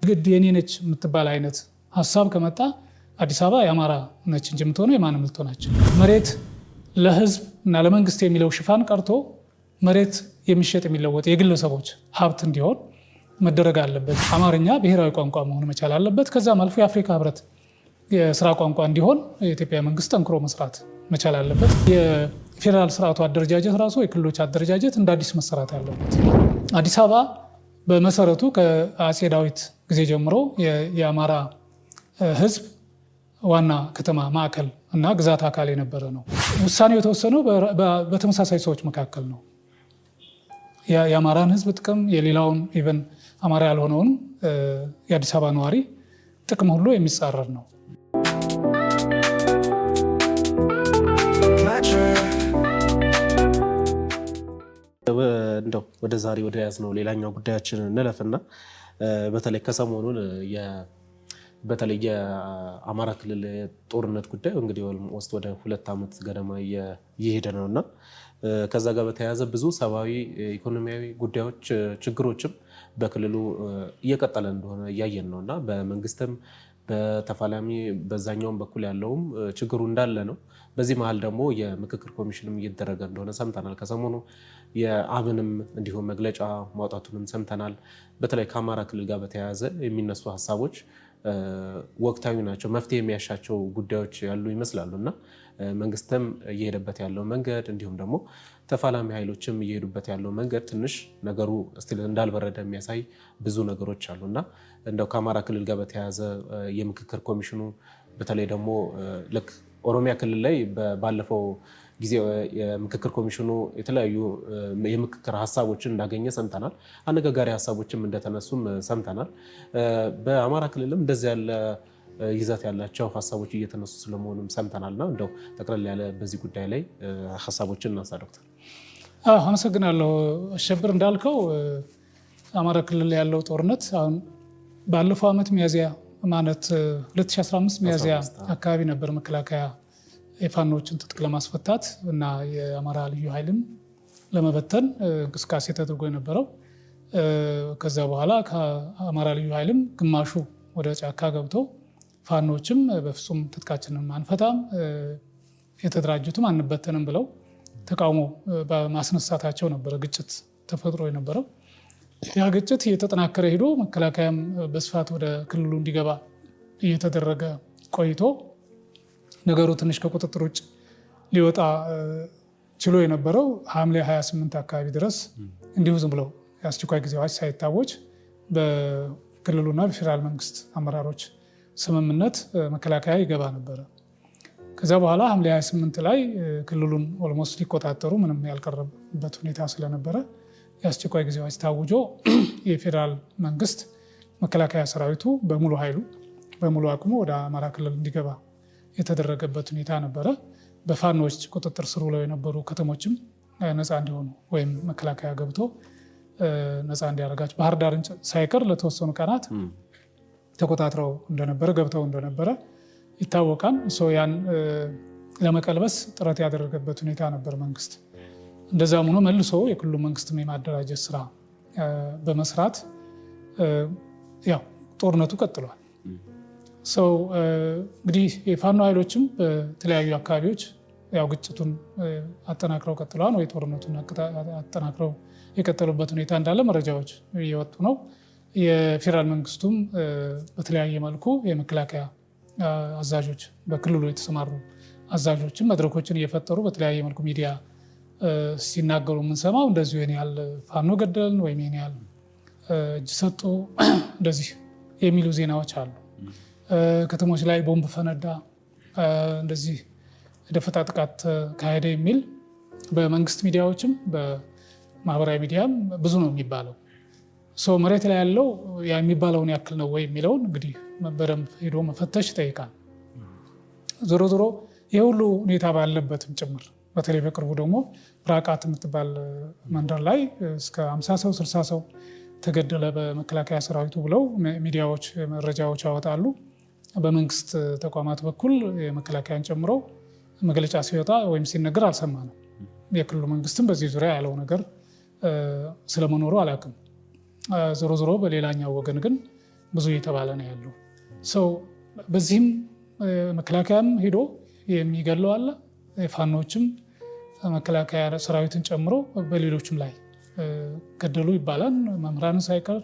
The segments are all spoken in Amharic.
ግድ የኔ ነች የምትባል አይነት ሀሳብ ከመጣ አዲስ አበባ የአማራ ነች እንጂ የምትሆነው የማንም ልትሆናችን። መሬት ለህዝብ እና ለመንግስት የሚለው ሽፋን ቀርቶ መሬት የሚሸጥ የሚለወጥ የግለሰቦች ሀብት እንዲሆን መደረግ አለበት። አማርኛ ብሔራዊ ቋንቋ መሆን መቻል አለበት። ከዛም አልፎ የአፍሪካ ህብረት የስራ ቋንቋ እንዲሆን የኢትዮጵያ መንግስት ጠንክሮ መስራት መቻል አለበት። የፌዴራል ስርዓቱ አደረጃጀት ራሱ የክልሎች አደረጃጀት እንደ አዲስ መሰራት አለበት። አዲስ አበባ በመሰረቱ ከአጼ ዳዊት ጊዜ ጀምሮ የአማራ ህዝብ ዋና ከተማ ማዕከል እና ግዛት አካል የነበረ ነው። ውሳኔው የተወሰነው በተመሳሳይ ሰዎች መካከል ነው። የአማራን ህዝብ ጥቅም የሌላውን ኢቨን አማራ ያልሆነውን የአዲስ አበባ ነዋሪ ጥቅም ሁሉ የሚጻረር ነው። እንደው ወደ ዛሬ ወደ ያዝነው ሌላኛው ጉዳያችን እንለፍና በተለይ ከሰሞኑን በተለይ የአማራ ክልል ጦርነት ጉዳይ እንግዲህ ኦልሞስት ወደ 2 ዓመት ገደማ እየሄደ ነውና ከዛ ጋር በተያያዘ ብዙ ሰብአዊ ኢኮኖሚያዊ ጉዳዮች ችግሮችም በክልሉ እየቀጠለ እንደሆነ እያየን ነውና በመንግስትም በተፋላሚ በዛኛውም በኩል ያለውም ችግሩ እንዳለ ነው። በዚህ መሀል ደግሞ የምክክር ኮሚሽንም እየተደረገ እንደሆነ ሰምተናል። ከሰሞኑ የአብንም እንዲሁም መግለጫ ማውጣቱንም ሰምተናል። በተለይ ከአማራ ክልል ጋር በተያያዘ የሚነሱ ሀሳቦች ወቅታዊ ናቸው፣ መፍትሄ የሚያሻቸው ጉዳዮች ያሉ ይመስላሉ እና መንግስትም እየሄደበት ያለው መንገድ እንዲሁም ደግሞ ተፋላሚ ኃይሎችም እየሄዱበት ያለው መንገድ ትንሽ ነገሩ ስቲል እንዳልበረደ የሚያሳይ ብዙ ነገሮች አሉ እና እንደው ከአማራ ክልል ጋር በተያያዘ የምክክር ኮሚሽኑ በተለይ ደግሞ ልክ ኦሮሚያ ክልል ላይ ባለፈው ጊዜ የምክክር ኮሚሽኑ የተለያዩ የምክክር ሀሳቦችን እንዳገኘ ሰምተናል። አነጋጋሪ ሀሳቦችም እንደተነሱም ሰምተናል። በአማራ ክልልም እንደዚህ ያለ ይዘት ያላቸው ሀሳቦች እየተነሱ ስለመሆኑም ሰምተናልና እንደው ጠቅለል ያለ በዚህ ጉዳይ ላይ ሀሳቦችን እናንሳ ዶክተር። አመሰግናለሁ አሸብር። እንዳልከው አማራ ክልል ያለው ጦርነት አሁን ባለፈው ዓመት ሚያዝያ ማለት 2015 ሚያዝያ አካባቢ ነበር መከላከያ የፋኖችን ትጥቅ ለማስፈታት እና የአማራ ልዩ ኃይልን ለመበተን እንቅስቃሴ ተደርጎ የነበረው። ከዛ በኋላ ከአማራ ልዩ ኃይልም ግማሹ ወደ ጫካ ገብተው ፋኖችም በፍጹም ትጥቃችንን አንፈታም፣ የተደራጁትም አንበተንም ብለው ተቃውሞ በማስነሳታቸው ነበረ ግጭት ተፈጥሮ የነበረው። ያ ግጭት እየተጠናከረ ሄዶ መከላከያም በስፋት ወደ ክልሉ እንዲገባ እየተደረገ ቆይቶ ነገሩ ትንሽ ከቁጥጥር ውጭ ሊወጣ ችሎ የነበረው ሐምሌ 28 አካባቢ ድረስ እንዲሁ ዝም ብለው የአስቸኳይ ጊዜ አዋጅ ሳይታወጅ በክልሉና በፌዴራል መንግስት አመራሮች ስምምነት መከላከያ ይገባ ነበረ። ከዛ በኋላ ሐምሌ 28 ላይ ክልሉን ኦልሞስት ሊቆጣጠሩ ምንም ያልቀረበበት ሁኔታ ስለነበረ የአስቸኳይ ጊዜ አዋጅ ታውጆ የፌዴራል መንግስት መከላከያ ሰራዊቱ በሙሉ ኃይሉ በሙሉ አቅሙ ወደ አማራ ክልል እንዲገባ የተደረገበት ሁኔታ ነበረ። በፋኖች ቁጥጥር ስር ውለው የነበሩ ከተሞችም ነፃ እንዲሆኑ ወይም መከላከያ ገብቶ ነፃ እንዲያደርጋቸው ባህር ዳርን ሳይቀር ለተወሰኑ ቀናት ተቆጣጥረው እንደነበረ ገብተው እንደነበረ ይታወቃል። ያን ለመቀልበስ ጥረት ያደረገበት ሁኔታ ነበር መንግስት። እንደዛም ሆኖ መልሶ የክልሉ መንግስትም የማደራጀት ስራ በመስራት ያው ጦርነቱ ቀጥሏል። እንግዲህ የፋኖ ኃይሎችም በተለያዩ አካባቢዎች ያው ግጭቱን አጠናክረው ቀጥለዋል ወይ ጦርነቱን አጠናክረው የቀጠሉበት ሁኔታ እንዳለ መረጃዎች እየወጡ ነው። የፌዴራል መንግስቱም በተለያየ መልኩ የመከላከያ አዛዦች በክልሉ የተሰማሩ አዛዦችም መድረኮችን እየፈጠሩ በተለያየ መልኩ ሚዲያ ሲናገሩ የምንሰማው እንደዚሁ ይህን ያህል ፋኖ ገደልን ወይም ይህን ያህል እጅ ሰጡ እንደዚህ የሚሉ ዜናዎች አሉ። ከተሞች ላይ ቦምብ ፈነዳ፣ እንደዚህ የደፈጣ ጥቃት ካሄደ የሚል በመንግስት ሚዲያዎችም በማህበራዊ ሚዲያም ብዙ ነው የሚባለው። መሬት ላይ ያለው የሚባለውን ያክል ነው ወይ የሚለውን እንግዲህ በደንብ ሄዶ መፈተሽ ይጠይቃል። ዞሮ ዞሮ ይህ ሁሉ ሁኔታ ባለበትም ጭምር በተለይ በቅርቡ ደግሞ ብራቃት የምትባል መንደር ላይ እስከ 50 ሰው 60 ሰው ተገደለ በመከላከያ ሰራዊቱ ብለው ሚዲያዎች መረጃዎች ያወጣሉ። በመንግስት ተቋማት በኩል የመከላከያን ጨምሮ መግለጫ ሲወጣ ወይም ሲነገር አልሰማንም። የክልሉ መንግስትም በዚህ ዙሪያ ያለው ነገር ስለመኖሩ አላውቅም። ዞሮ ዞሮ በሌላኛው ወገን ግን ብዙ እየተባለ ነው ያለው። በዚህም መከላከያም ሄዶ የሚገለው አለ። ፋኖችም መከላከያ ሰራዊትን ጨምሮ በሌሎችም ላይ ገደሉ ይባላል። መምህራንን ሳይቀር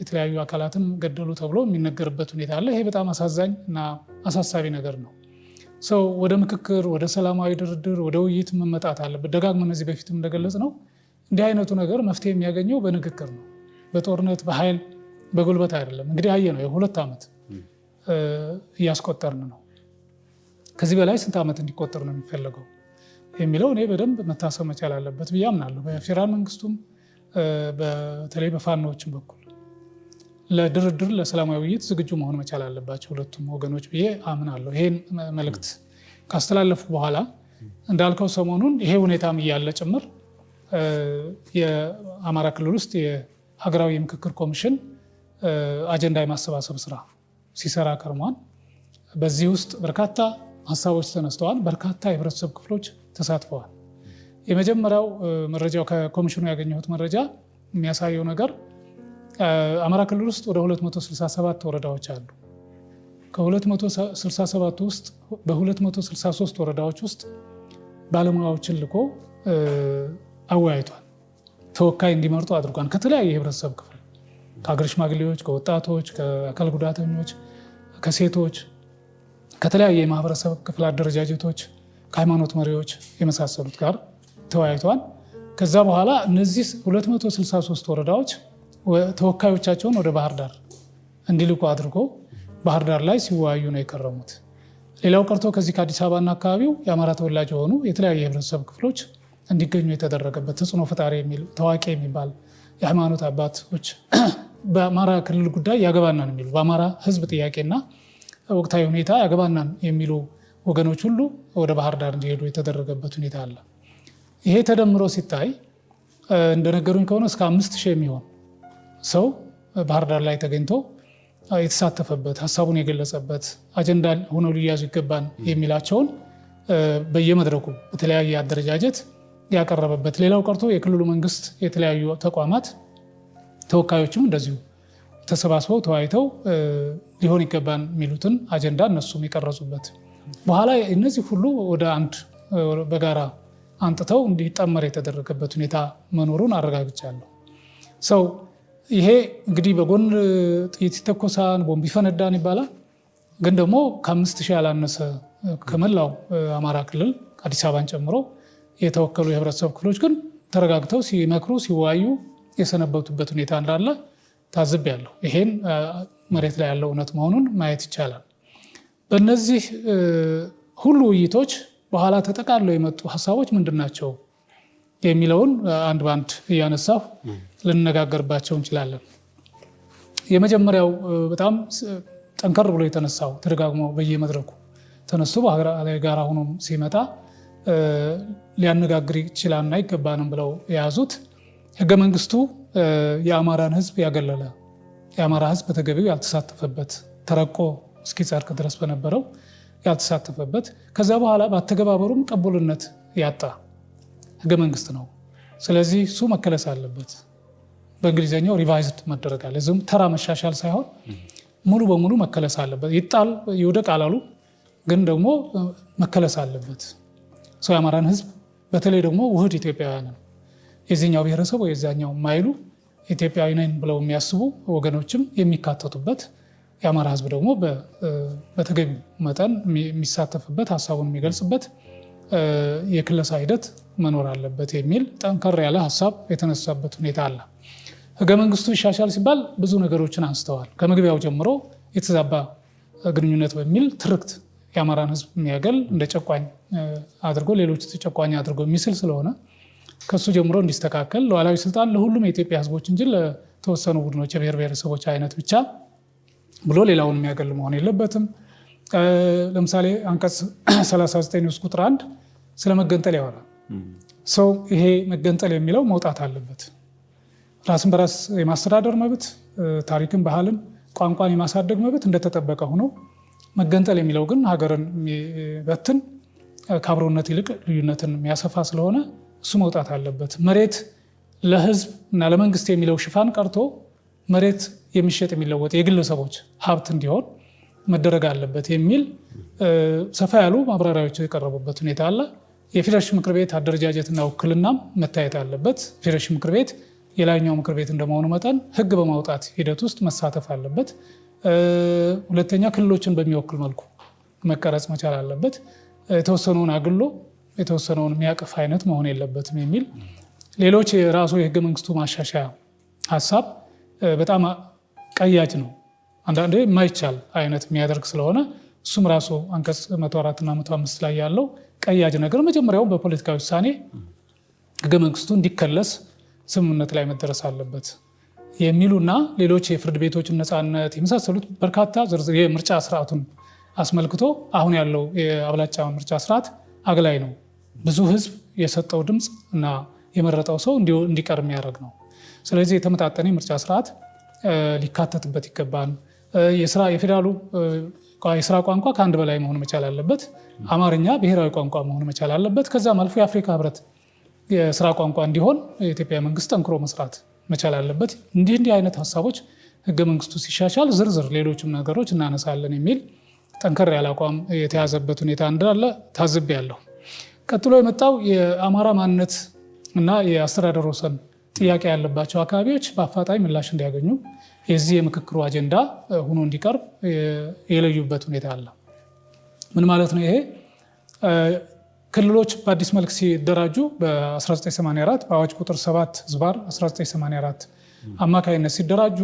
የተለያዩ አካላትን ገደሉ ተብሎ የሚነገርበት ሁኔታ አለ። ይሄ በጣም አሳዛኝ እና አሳሳቢ ነገር ነው። ወደ ምክክር፣ ወደ ሰላማዊ ድርድር፣ ወደ ውይይት መመጣት አለበት። ደጋግመን እነዚህ በፊትም እንደገለጽ ነው እንዲህ አይነቱ ነገር መፍትሄ የሚያገኘው በንግግር ነው። በጦርነት በኃይል በጉልበት አይደለም። እንግዲህ አየ ነው የ2 ዓመት እያስቆጠርን ነው። ከዚህ በላይ ስንት ዓመት እንዲቆጠር ነው የሚፈለገው የሚለው እኔ በደንብ መታሰብ መቻል አለበት ብዬ አምናለሁ። በፌዴራል መንግስቱም በተለይ በፋኖዎችም በኩል ለድርድር ለሰላማዊ ውይይት ዝግጁ መሆን መቻል አለባቸው ሁለቱም ወገኖች ብዬ አምናለሁ። ይሄን መልእክት ካስተላለፉ በኋላ እንዳልከው ሰሞኑን ይሄ ሁኔታም እያለ ጭምር የአማራ ክልል ውስጥ የሀገራዊ የምክክር ኮሚሽን አጀንዳ የማሰባሰብ ስራ ሲሰራ ከርሟል። በዚህ ውስጥ በርካታ ሀሳቦች ተነስተዋል። በርካታ የህብረተሰብ ክፍሎች ተሳትፈዋል። የመጀመሪያው መረጃው ከኮሚሽኑ ያገኘሁት መረጃ የሚያሳየው ነገር አማራ ክልል ውስጥ ወደ 267 ወረዳዎች አሉ። ከ267 ውስጥ በ263 ወረዳዎች ውስጥ ባለሙያዎችን ልኮ አወያይቷል። ተወካይ እንዲመርጡ አድርጓል። ከተለያየ የህብረተሰብ ክፍል ከሀገር ሽማግሌዎች፣ ከወጣቶች፣ ከአካል ጉዳተኞች፣ ከሴቶች፣ ከተለያየ የማህበረሰብ ክፍል አደረጃጀቶች፣ ከሃይማኖት መሪዎች የመሳሰሉት ጋር ተወያይቷል። ከዛ በኋላ እነዚህ 263 ወረዳዎች ተወካዮቻቸውን ወደ ባህር ዳር እንዲልኩ አድርጎ ባህር ዳር ላይ ሲወያዩ ነው የከረሙት። ሌላው ቀርቶ ከዚህ ከአዲስ አበባና አካባቢው የአማራ ተወላጅ የሆኑ የተለያዩ የህብረተሰብ ክፍሎች እንዲገኙ የተደረገበት ተጽዕኖ ፈጣሪ ታዋቂ የሚባል የሃይማኖት አባቶች በአማራ ክልል ጉዳይ ያገባናን የሚሉ በአማራ ህዝብ ጥያቄና ወቅታዊ ሁኔታ ያገባናን የሚሉ ወገኖች ሁሉ ወደ ባህር ዳር እንዲሄዱ የተደረገበት ሁኔታ አለ። ይሄ ተደምሮ ሲታይ እንደነገሩኝ ከሆነ እስከ 5000 የሚሆን ሰው ባህር ዳር ላይ ተገኝቶ የተሳተፈበት ሀሳቡን የገለጸበት አጀንዳ ሆነው ሊያዙ ይገባን የሚላቸውን በየመድረኩ በተለያየ አደረጃጀት ያቀረበበት፣ ሌላው ቀርቶ የክልሉ መንግስት የተለያዩ ተቋማት ተወካዮችም እንደዚሁ ተሰባስበው ተወያይተው ሊሆን ይገባን የሚሉትን አጀንዳ እነሱም የቀረጹበት፣ በኋላ እነዚህ ሁሉ ወደ አንድ በጋራ አንጥተው እንዲጠመር የተደረገበት ሁኔታ መኖሩን አረጋግጫለሁ። ይሄ እንግዲህ በጎን ጥይት ይተኮሳል፣ ቦምብ ይፈነዳን ይባላል። ግን ደግሞ ከ5000 ያላነሰ ከመላው አማራ ክልል አዲስ አበባን ጨምሮ የተወከሉ የህብረተሰብ ክፍሎች ግን ተረጋግተው ሲመክሩ ሲወያዩ የሰነበቱበት ሁኔታ እንዳለ ታዝቤያለሁ። ይሄን መሬት ላይ ያለው እውነት መሆኑን ማየት ይቻላል። በእነዚህ ሁሉ ውይይቶች በኋላ ተጠቃለው የመጡ ሀሳቦች ምንድን ናቸው የሚለውን አንድ ባንድ እያነሳሁ ልንነጋገርባቸው እንችላለን። የመጀመሪያል በጣም ጠንከር ብሎ የተነሳው ተደጋግሞ በየመድረኩ ተነስቶ በጋራ ሆኖ ሲመጣ ሊያነጋግር ይችላልና ይገባንም ብለው የያዙት ህገ መንግስቱ የአማራን ህዝብ ያገለለ፣ የአማራ ህዝብ በተገቢው ያልተሳተፈበት፣ ተረቆ እስኪጸድቅ ድረስ በነበረው ያልተሳተፈበት፣ ከዛ በኋላ በአተገባበሩም ቅቡልነት ያጣ ህገ መንግስት ነው። ስለዚህ እሱ መከለስ አለበት። በእንግሊዝኛው ሪቫይዝድ መደረግ አለ። ዝም ተራ መሻሻል ሳይሆን ሙሉ በሙሉ መከለስ አለበት። ይጣል ይውደቅ አላሉ፣ ግን ደግሞ መከለስ አለበት። የአማራን ህዝብ በተለይ ደግሞ ውህድ ኢትዮጵያውያንን የዚህኛው ብሔረሰብ ወይ የዛኛው የማይሉ ኢትዮጵያዊ ነን ብለው የሚያስቡ ወገኖችም የሚካተቱበት፣ የአማራ ህዝብ ደግሞ በተገቢ መጠን የሚሳተፍበት፣ ሀሳቡን የሚገልጽበት የክለሳ ሂደት መኖር አለበት የሚል ጠንከር ያለ ሀሳብ የተነሳበት ሁኔታ አለ። ህገ መንግስቱ ይሻሻል ሲባል ብዙ ነገሮችን አንስተዋል። ከመግቢያው ጀምሮ የተዛባ ግንኙነት በሚል ትርክት የአማራን ህዝብ የሚያገል እንደ ጨቋኝ አድርጎ ሌሎች ተጨቋኝ አድርጎ የሚስል ስለሆነ ከሱ ጀምሮ እንዲስተካከል፣ ሉዓላዊ ስልጣን ለሁሉም የኢትዮጵያ ህዝቦች እንጂ ለተወሰኑ ቡድኖች የብሔር ብሔረሰቦች አይነት ብቻ ብሎ ሌላውን የሚያገል መሆን የለበትም። ለምሳሌ አንቀጽ 39 ውስጥ ቁጥር 1 ስለ መገንጠል ያወራል። ይሄ መገንጠል የሚለው መውጣት አለበት። ራስን በራስ የማስተዳደር መብት፣ ታሪክን፣ ባህልን፣ ቋንቋን የማሳደግ መብት እንደተጠበቀ ሆኖ መገንጠል የሚለው ግን ሀገርን የሚበትን ከአብሮነት ይልቅ ልዩነትን የሚያሰፋ ስለሆነ እሱ መውጣት አለበት። መሬት ለህዝብ እና ለመንግስት የሚለው ሽፋን ቀርቶ መሬት የሚሸጥ የሚለወጥ የግለሰቦች ሀብት እንዲሆን መደረግ አለበት የሚል ሰፋ ያሉ ማብራሪያዎች የቀረቡበት ሁኔታ አለ። የፌዴሬሽን ምክር ቤት አደረጃጀትና ውክልናም መታየት አለበት። ፌዴሬሽን ምክር ቤት የላይኛው ምክር ቤት እንደመሆኑ መጠን ሕግ በማውጣት ሂደት ውስጥ መሳተፍ አለበት። ሁለተኛ ክልሎችን በሚወክል መልኩ መቀረጽ መቻል አለበት። የተወሰነውን አግሎ የተወሰነውን የሚያቅፍ አይነት መሆን የለበትም የሚል ሌሎች የራሱ የህገ መንግስቱ ማሻሻያ ሀሳብ በጣም ቀያጅ ነው። አንዳንዴ የማይቻል አይነት የሚያደርግ ስለሆነ እሱም ራሱ አንቀጽ 104 እና 105 ላይ ያለው ቀያጅ ነገር መጀመሪያውን በፖለቲካዊ ውሳኔ ህገ መንግስቱ እንዲከለስ ስምምነት ላይ መደረስ አለበት የሚሉና ሌሎች የፍርድ ቤቶችን ነፃነት የመሳሰሉት በርካታ ዝርዝር የምርጫ ስርዓቱን አስመልክቶ አሁን ያለው የአብላጫ ምርጫ ስርዓት አግላይ ነው። ብዙ ህዝብ የሰጠው ድምፅ እና የመረጠው ሰው እንዲቀር የሚያደርግ ነው። ስለዚህ የተመጣጠነ የምርጫ ስርዓት ሊካተትበት ይገባል። የፌዴራሉ የስራ ቋንቋ ከአንድ በላይ መሆን መቻል አለበት። አማርኛ ብሔራዊ ቋንቋ መሆን መቻል አለበት። ከዛም አልፎ የአፍሪካ ህብረት የስራ ቋንቋ እንዲሆን የኢትዮጵያ መንግስት ጠንክሮ መስራት መቻል አለበት። እንዲህ አይነት ሀሳቦች ህገ መንግስቱ ሲሻሻል ዝርዝር ሌሎችም ነገሮች እናነሳለን የሚል ጠንከር ያለ አቋም የተያዘበት ሁኔታ እንዳለ ታዝቤያለሁ። ቀጥሎ የመጣው የአማራ ማንነት እና የአስተዳደር ወሰን ጥያቄ ያለባቸው አካባቢዎች በአፋጣኝ ምላሽ እንዲያገኙ የዚህ የምክክሩ አጀንዳ ሆኖ እንዲቀርብ የለዩበት ሁኔታ አለ። ምን ማለት ነው ይሄ? ክልሎች በአዲስ መልክ ሲደራጁ በ1984 በአዋጅ ቁጥር 7/1984 አማካይነት ሲደራጁ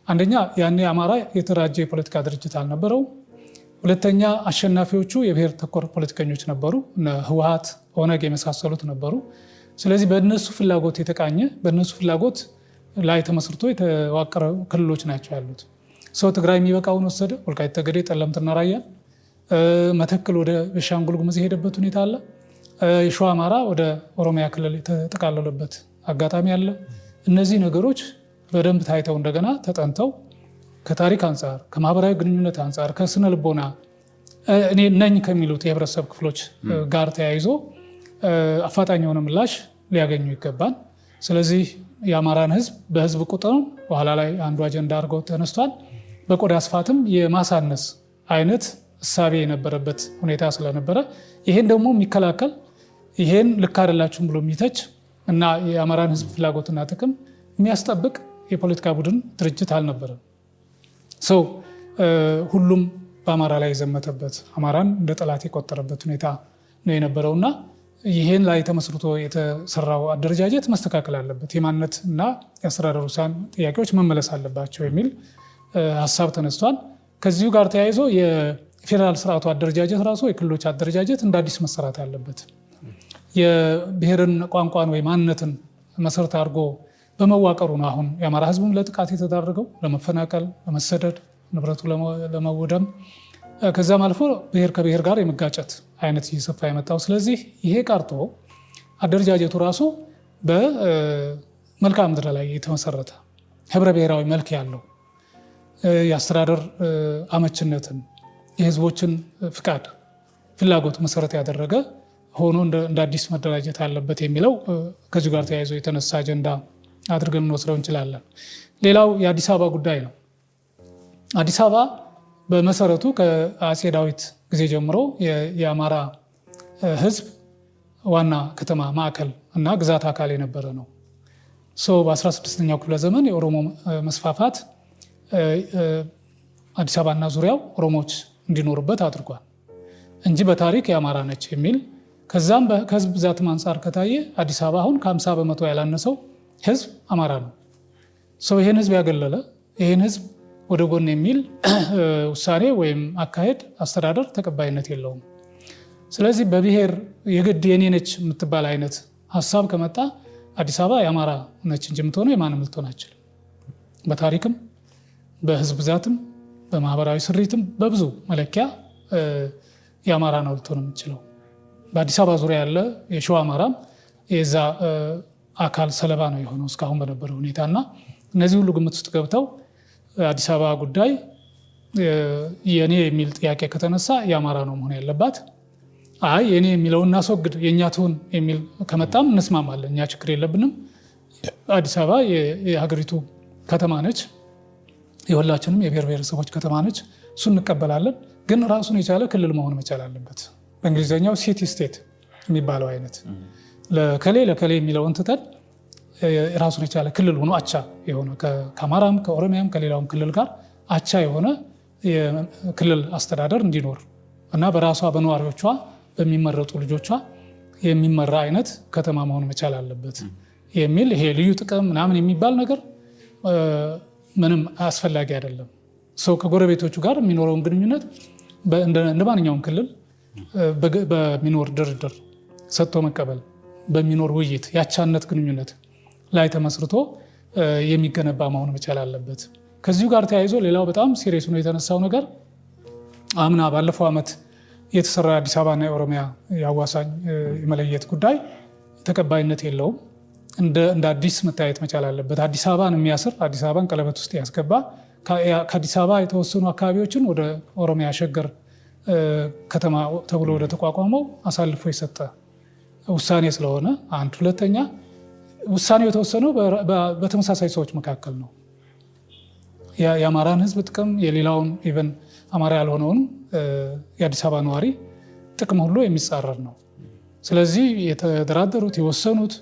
አንደኛ ያኔ አማራ የተደራጀ የፖለቲካ ድርጅት አልነበረው። ሁለተኛ አሸናፊዎቹ የብሔር ተኮር ፖለቲከኞች ነበሩ፣ ህወሓት፣ ኦነግ የመሳሰሉት ነበሩ። ስለዚህ በእነሱ ፍላጎት የተቃኘ በእነሱ ፍላጎት ላይ ተመስርቶ የተዋቀረ ክልሎች ናቸው ያሉት። ሰው ትግራይ የሚበቃውን ወሰደ። ወልቃይት ጠገዴ፣ ጠለምትና ራያ፣ መተክል ወደ ቤኒሻንጉል ጉሙዝ የሄደበት ሁኔታ አለ። የሸዋ አማራ ወደ ኦሮሚያ ክልል የተጠቃለለበት አጋጣሚ አለ። እነዚህ ነገሮች በደንብ ታይተው እንደገና ተጠንተው ከታሪክ አንጻር፣ ከማህበራዊ ግንኙነት አንጻር፣ ከስነ ልቦና እኔ ነኝ ከሚሉት የህብረተሰብ ክፍሎች ጋር ተያይዞ አፋጣኝ የሆነ ምላሽ ሊያገኙ ይገባል። ስለዚህ የአማራን ህዝብ በህዝብ ቁጥር በኋላ ላይ አንዱ አጀንዳ አድርገው ተነስቷል። በቆዳ ስፋትም የማሳነስ አይነት እሳቤ የነበረበት ሁኔታ ስለነበረ ይሄን ደግሞ የሚከላከል ይሄን ልክ አይደላችሁም ብሎ የሚተች እና የአማራን ህዝብ ፍላጎትና ጥቅም የሚያስጠብቅ የፖለቲካ ቡድን ድርጅት አልነበረም። ሰው ሁሉም በአማራ ላይ የዘመተበት አማራን እንደ ጠላት የቆጠረበት ሁኔታ ነው የነበረውና ይሄን ላይ ተመስርቶ የተሰራው አደረጃጀት መስተካከል አለበት፣ የማንነት እና የአስተዳደር ውሳኔ ጥያቄዎች መመለስ አለባቸው የሚል ሀሳብ ተነስቷል። ከዚሁ ጋር ተያይዞ የፌዴራል ስርዓቱ አደረጃጀት ራሱ የክልሎች አደረጃጀት እንደ አዲስ መሰራት አለበት። የብሔርን ቋንቋን ወይ ማንነትን መሰረት አድርጎ በመዋቀሩ ነው አሁን የአማራ ህዝብም ለጥቃት የተዳረገው፣ ለመፈናቀል፣ ለመሰደድ፣ ንብረቱ ለመወደም ከዛም አልፎ ብሔር ከብሔር ጋር የመጋጨት አይነት እየሰፋ የመጣው። ስለዚህ ይሄ ቀርቶ አደረጃጀቱ ራሱ በመልክዓ ምድር ላይ የተመሰረተ ህብረ ብሔራዊ መልክ ያለው የአስተዳደር አመችነትን የህዝቦችን ፍቃድ ፍላጎት መሰረት ያደረገ ሆኖ እንደ አዲስ መደራጀት አለበት የሚለው ከዚሁ ጋር ተያይዞ የተነሳ አጀንዳ አድርገን እንወስደው እንችላለን። ሌላው የአዲስ አበባ ጉዳይ ነው። አዲስ አበባ በመሰረቱ ከአፄ ዳዊት ጊዜ ጀምሮ የአማራ ህዝብ ዋና ከተማ ማዕከል እና ግዛት አካል የነበረ ነው። በ16ኛው ክፍለ ዘመን የኦሮሞ መስፋፋት አዲስ አበባና ዙሪያው ኦሮሞዎች እንዲኖሩበት አድርጓል እንጂ በታሪክ የአማራ ነች የሚል ከዛም ከህዝብ ብዛትም አንጻር ከታየ አዲስ አበባ አሁን ከ50 በመቶ ያላነሰው ህዝብ አማራ ነው። ይህን ህዝብ ያገለለ ይህን ህዝብ ወደ ጎን የሚል ውሳኔ ወይም አካሄድ አስተዳደር ተቀባይነት የለውም። ስለዚህ በብሔር የግድ የኔ ነች የምትባል አይነት ሀሳብ ከመጣ አዲስ አበባ የአማራ ነች እንጂ የምትሆነው የማንም ልትሆን አይችልም። በታሪክም በህዝብ ብዛትም በማህበራዊ ስሪትም በብዙ መለኪያ የአማራ ነው ልትሆን የምትችለው። በአዲስ አበባ ዙሪያ ያለ የሸዋ አማራም የዛ አካል ሰለባ ነው የሆነው እስካሁን በነበረው ሁኔታ እና እነዚህ ሁሉ ግምት ውስጥ ገብተው አዲስ አበባ ጉዳይ የኔ የሚል ጥያቄ ከተነሳ የአማራ ነው መሆን ያለባት። አይ የኔ የሚለውን እናስወግድ የእኛ ትሁን የሚል ከመጣም እንስማማለን፣ እኛ ችግር የለብንም። አዲስ አበባ የሀገሪቱ ከተማ ነች። የሁላችንም የብሔር ብሔረሰቦች ከተማ ነች። እሱ እንቀበላለን። ግን ራሱን የቻለ ክልል መሆን መቻል አለበት። በእንግሊዝኛው ሲቲ ስቴት የሚባለው አይነት ለከሌ የሚለውን ትተን ራሱን የቻለ ክልል ሆኖ አቻ የሆነ ከአማራም ከኦሮሚያም ከሌላውም ክልል ጋር አቻ የሆነ የክልል አስተዳደር እንዲኖር እና በራሷ በነዋሪዎቿ በሚመረጡ ልጆቿ የሚመራ አይነት ከተማ መሆን መቻል አለበት የሚል ይሄ ልዩ ጥቅም ምናምን የሚባል ነገር ምንም አስፈላጊ አይደለም። ሰው ከጎረቤቶቹ ጋር የሚኖረውን ግንኙነት እንደ ማንኛውም ክልል በሚኖር ድርድር፣ ሰጥቶ መቀበል፣ በሚኖር ውይይት፣ የአቻነት ግንኙነት ላይ ተመስርቶ የሚገነባ መሆን መቻል አለበት። ከዚሁ ጋር ተያይዞ ሌላው በጣም ሲሪየስ ነው የተነሳው ነገር አምና ባለፈው ዓመት የተሰራ የአዲስ አበባና የኦሮሚያ የአዋሳኝ የመለየት ጉዳይ ተቀባይነት የለውም። እንደ አዲስ መታየት መቻል አለበት። አዲስ አበባን የሚያስር አዲስ አበባን ቀለበት ውስጥ ያስገባ ከአዲስ አበባ የተወሰኑ አካባቢዎችን ወደ ኦሮሚያ ሸገር ከተማ ተብሎ ወደ ተቋቋመው አሳልፎ የሰጠ ውሳኔ ስለሆነ አንድ፣ ሁለተኛ ውሳኔው የተወሰነው በተመሳሳይ ሰዎች መካከል ነው። የአማራን ሕዝብ ጥቅም የሌላውን ኢቨን አማራ ያልሆነውን የአዲስ አበባ ነዋሪ ጥቅም ሁሉ የሚጻረር ነው። ስለዚህ የተደራደሩት የወሰኑት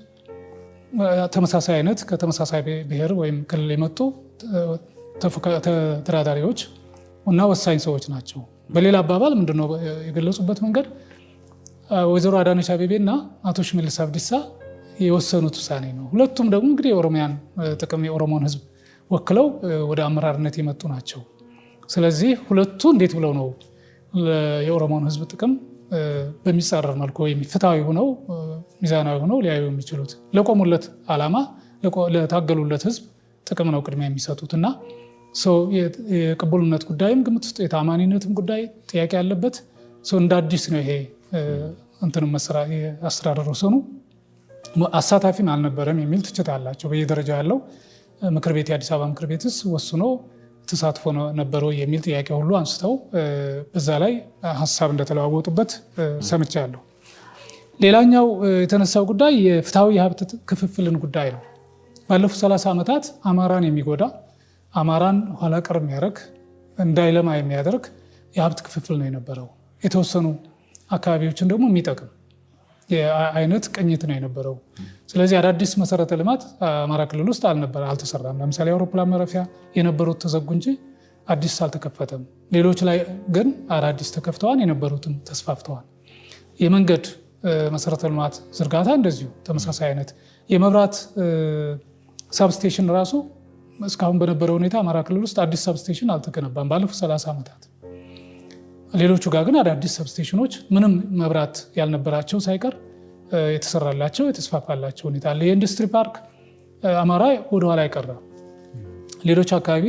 ተመሳሳይ አይነት ከተመሳሳይ ብሔር ወይም ክልል የመጡ ተደራዳሪዎች እና ወሳኝ ሰዎች ናቸው። በሌላ አባባል ምንድነው የገለጹበት መንገድ ወይዘሮ አዳነች አቤቤ እና አቶ ሽመልስ አብዲሳ የወሰኑት ውሳኔ ነው። ሁለቱም ደግሞ እንግዲህ የኦሮሚያን ጥቅም የኦሮሞን ሕዝብ ወክለው ወደ አመራርነት የመጡ ናቸው። ስለዚህ ሁለቱ እንዴት ብለው ነው የኦሮሞን ሕዝብ ጥቅም በሚጻረር መልኩ ወይም ፍትሃዊ ሆነው ሚዛናዊ ሆነው ሊያዩ የሚችሉት? ለቆሙለት ዓላማ ለታገሉለት ሕዝብ ጥቅም ነው ቅድሚያ የሚሰጡት እና የቅቡልነት ጉዳይም ግምት ውስጥ የታማኒነትም ጉዳይ ጥያቄ ያለበት እንደ አዲስ ነው ይሄ እንትንም አስተዳደር ወሰኑ አሳታፊም አልነበረም የሚል ትችት አላቸው። በየደረጃው ያለው ምክር ቤት የአዲስ አበባ ምክር ቤትስ ወስኖ ተሳትፎ ነበረው የሚል ጥያቄ ሁሉ አንስተው በዛ ላይ ሀሳብ እንደተለዋወጡበት ሰምቻለሁ። ሌላኛው የተነሳው ጉዳይ የፍትሃዊ የሀብት ክፍፍልን ጉዳይ ነው። ባለፉት 30 ዓመታት አማራን የሚጎዳ አማራን ኋላ ቀር የሚያደርግ እንዳይለማ የሚያደርግ የሀብት ክፍፍል ነው የነበረው። የተወሰኑ አካባቢዎችን ደግሞ የሚጠቅም አይነት ቅኝት ነው የነበረው። ስለዚህ አዳዲስ መሰረተ ልማት አማራ ክልል ውስጥ አልተሰራም። ለምሳሌ የአውሮፕላን ማረፊያ የነበሩት ተዘጉ እንጂ አዲስ አልተከፈተም። ሌሎች ላይ ግን አዳዲስ ተከፍተዋል፣ የነበሩትም ተስፋፍተዋል። የመንገድ መሰረተ ልማት ዝርጋታ እንደዚሁ ተመሳሳይ አይነት። የመብራት ሳብስቴሽን ራሱ እስካሁን በነበረው ሁኔታ አማራ ክልል ውስጥ አዲስ ሳብስቴሽን አልተገነባም ባለፉት 30 ዓመታት። ሌሎቹ ጋር ግን አዳዲስ ሰብስቴሽኖች ምንም መብራት ያልነበራቸው ሳይቀር የተሰራላቸው የተስፋፋላቸው ሁኔታ አለ። የኢንዱስትሪ ፓርክ አማራ ወደኋላ አይቀራ፣ ሌሎች አካባቢ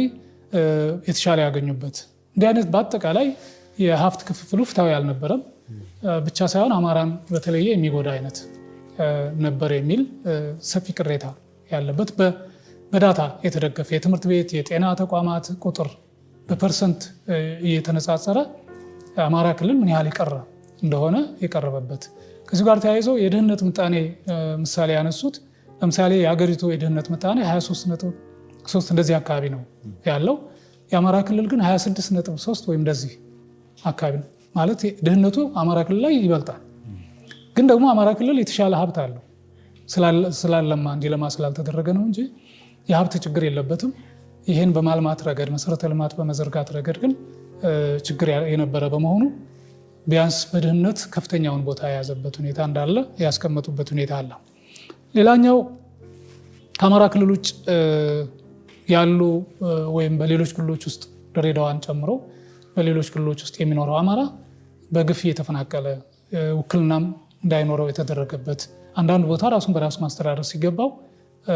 የተሻለ ያገኙበት እንዲህ አይነት በአጠቃላይ የሀብት ክፍፍሉ ፍትሃዊ አልነበረም ብቻ ሳይሆን አማራን በተለየ የሚጎዳ አይነት ነበር የሚል ሰፊ ቅሬታ ያለበት በዳታ የተደገፈ የትምህርት ቤት የጤና ተቋማት ቁጥር በፐርሰንት እየተነጻጸረ አማራ ክልል ምን ያህል የቀረ እንደሆነ የቀረበበት። ከዚህ ጋር ተያይዞ የድህነት ምጣኔ ምሳሌ ያነሱት። ለምሳሌ የሀገሪቱ የድህነት ምጣኔ 23.3 እንደዚህ አካባቢ ነው ያለው። የአማራ ክልል ግን 26.3 ወይም እንደዚህ አካባቢ ነው ማለት ድህነቱ አማራ ክልል ላይ ይበልጣል። ግን ደግሞ አማራ ክልል የተሻለ ሀብት አለው ስላለማ እንዲለማ ስላልተደረገ ነው እንጂ የሀብት ችግር የለበትም። ይህን በማልማት ረገድ መሰረተ ልማት በመዘርጋት ረገድ ግን ችግር የነበረ በመሆኑ ቢያንስ በድህነት ከፍተኛውን ቦታ የያዘበት ሁኔታ እንዳለ ያስቀመጡበት ሁኔታ አለ። ሌላኛው ከአማራ ክልል ውጭ ያሉ ወይም በሌሎች ክልሎች ውስጥ ድሬዳዋን ጨምሮ በሌሎች ክልሎች ውስጥ የሚኖረው አማራ በግፍ እየተፈናቀለ ውክልናም እንዳይኖረው የተደረገበት፣ አንዳንድ ቦታ ራሱን በራሱ ማስተዳደር ሲገባው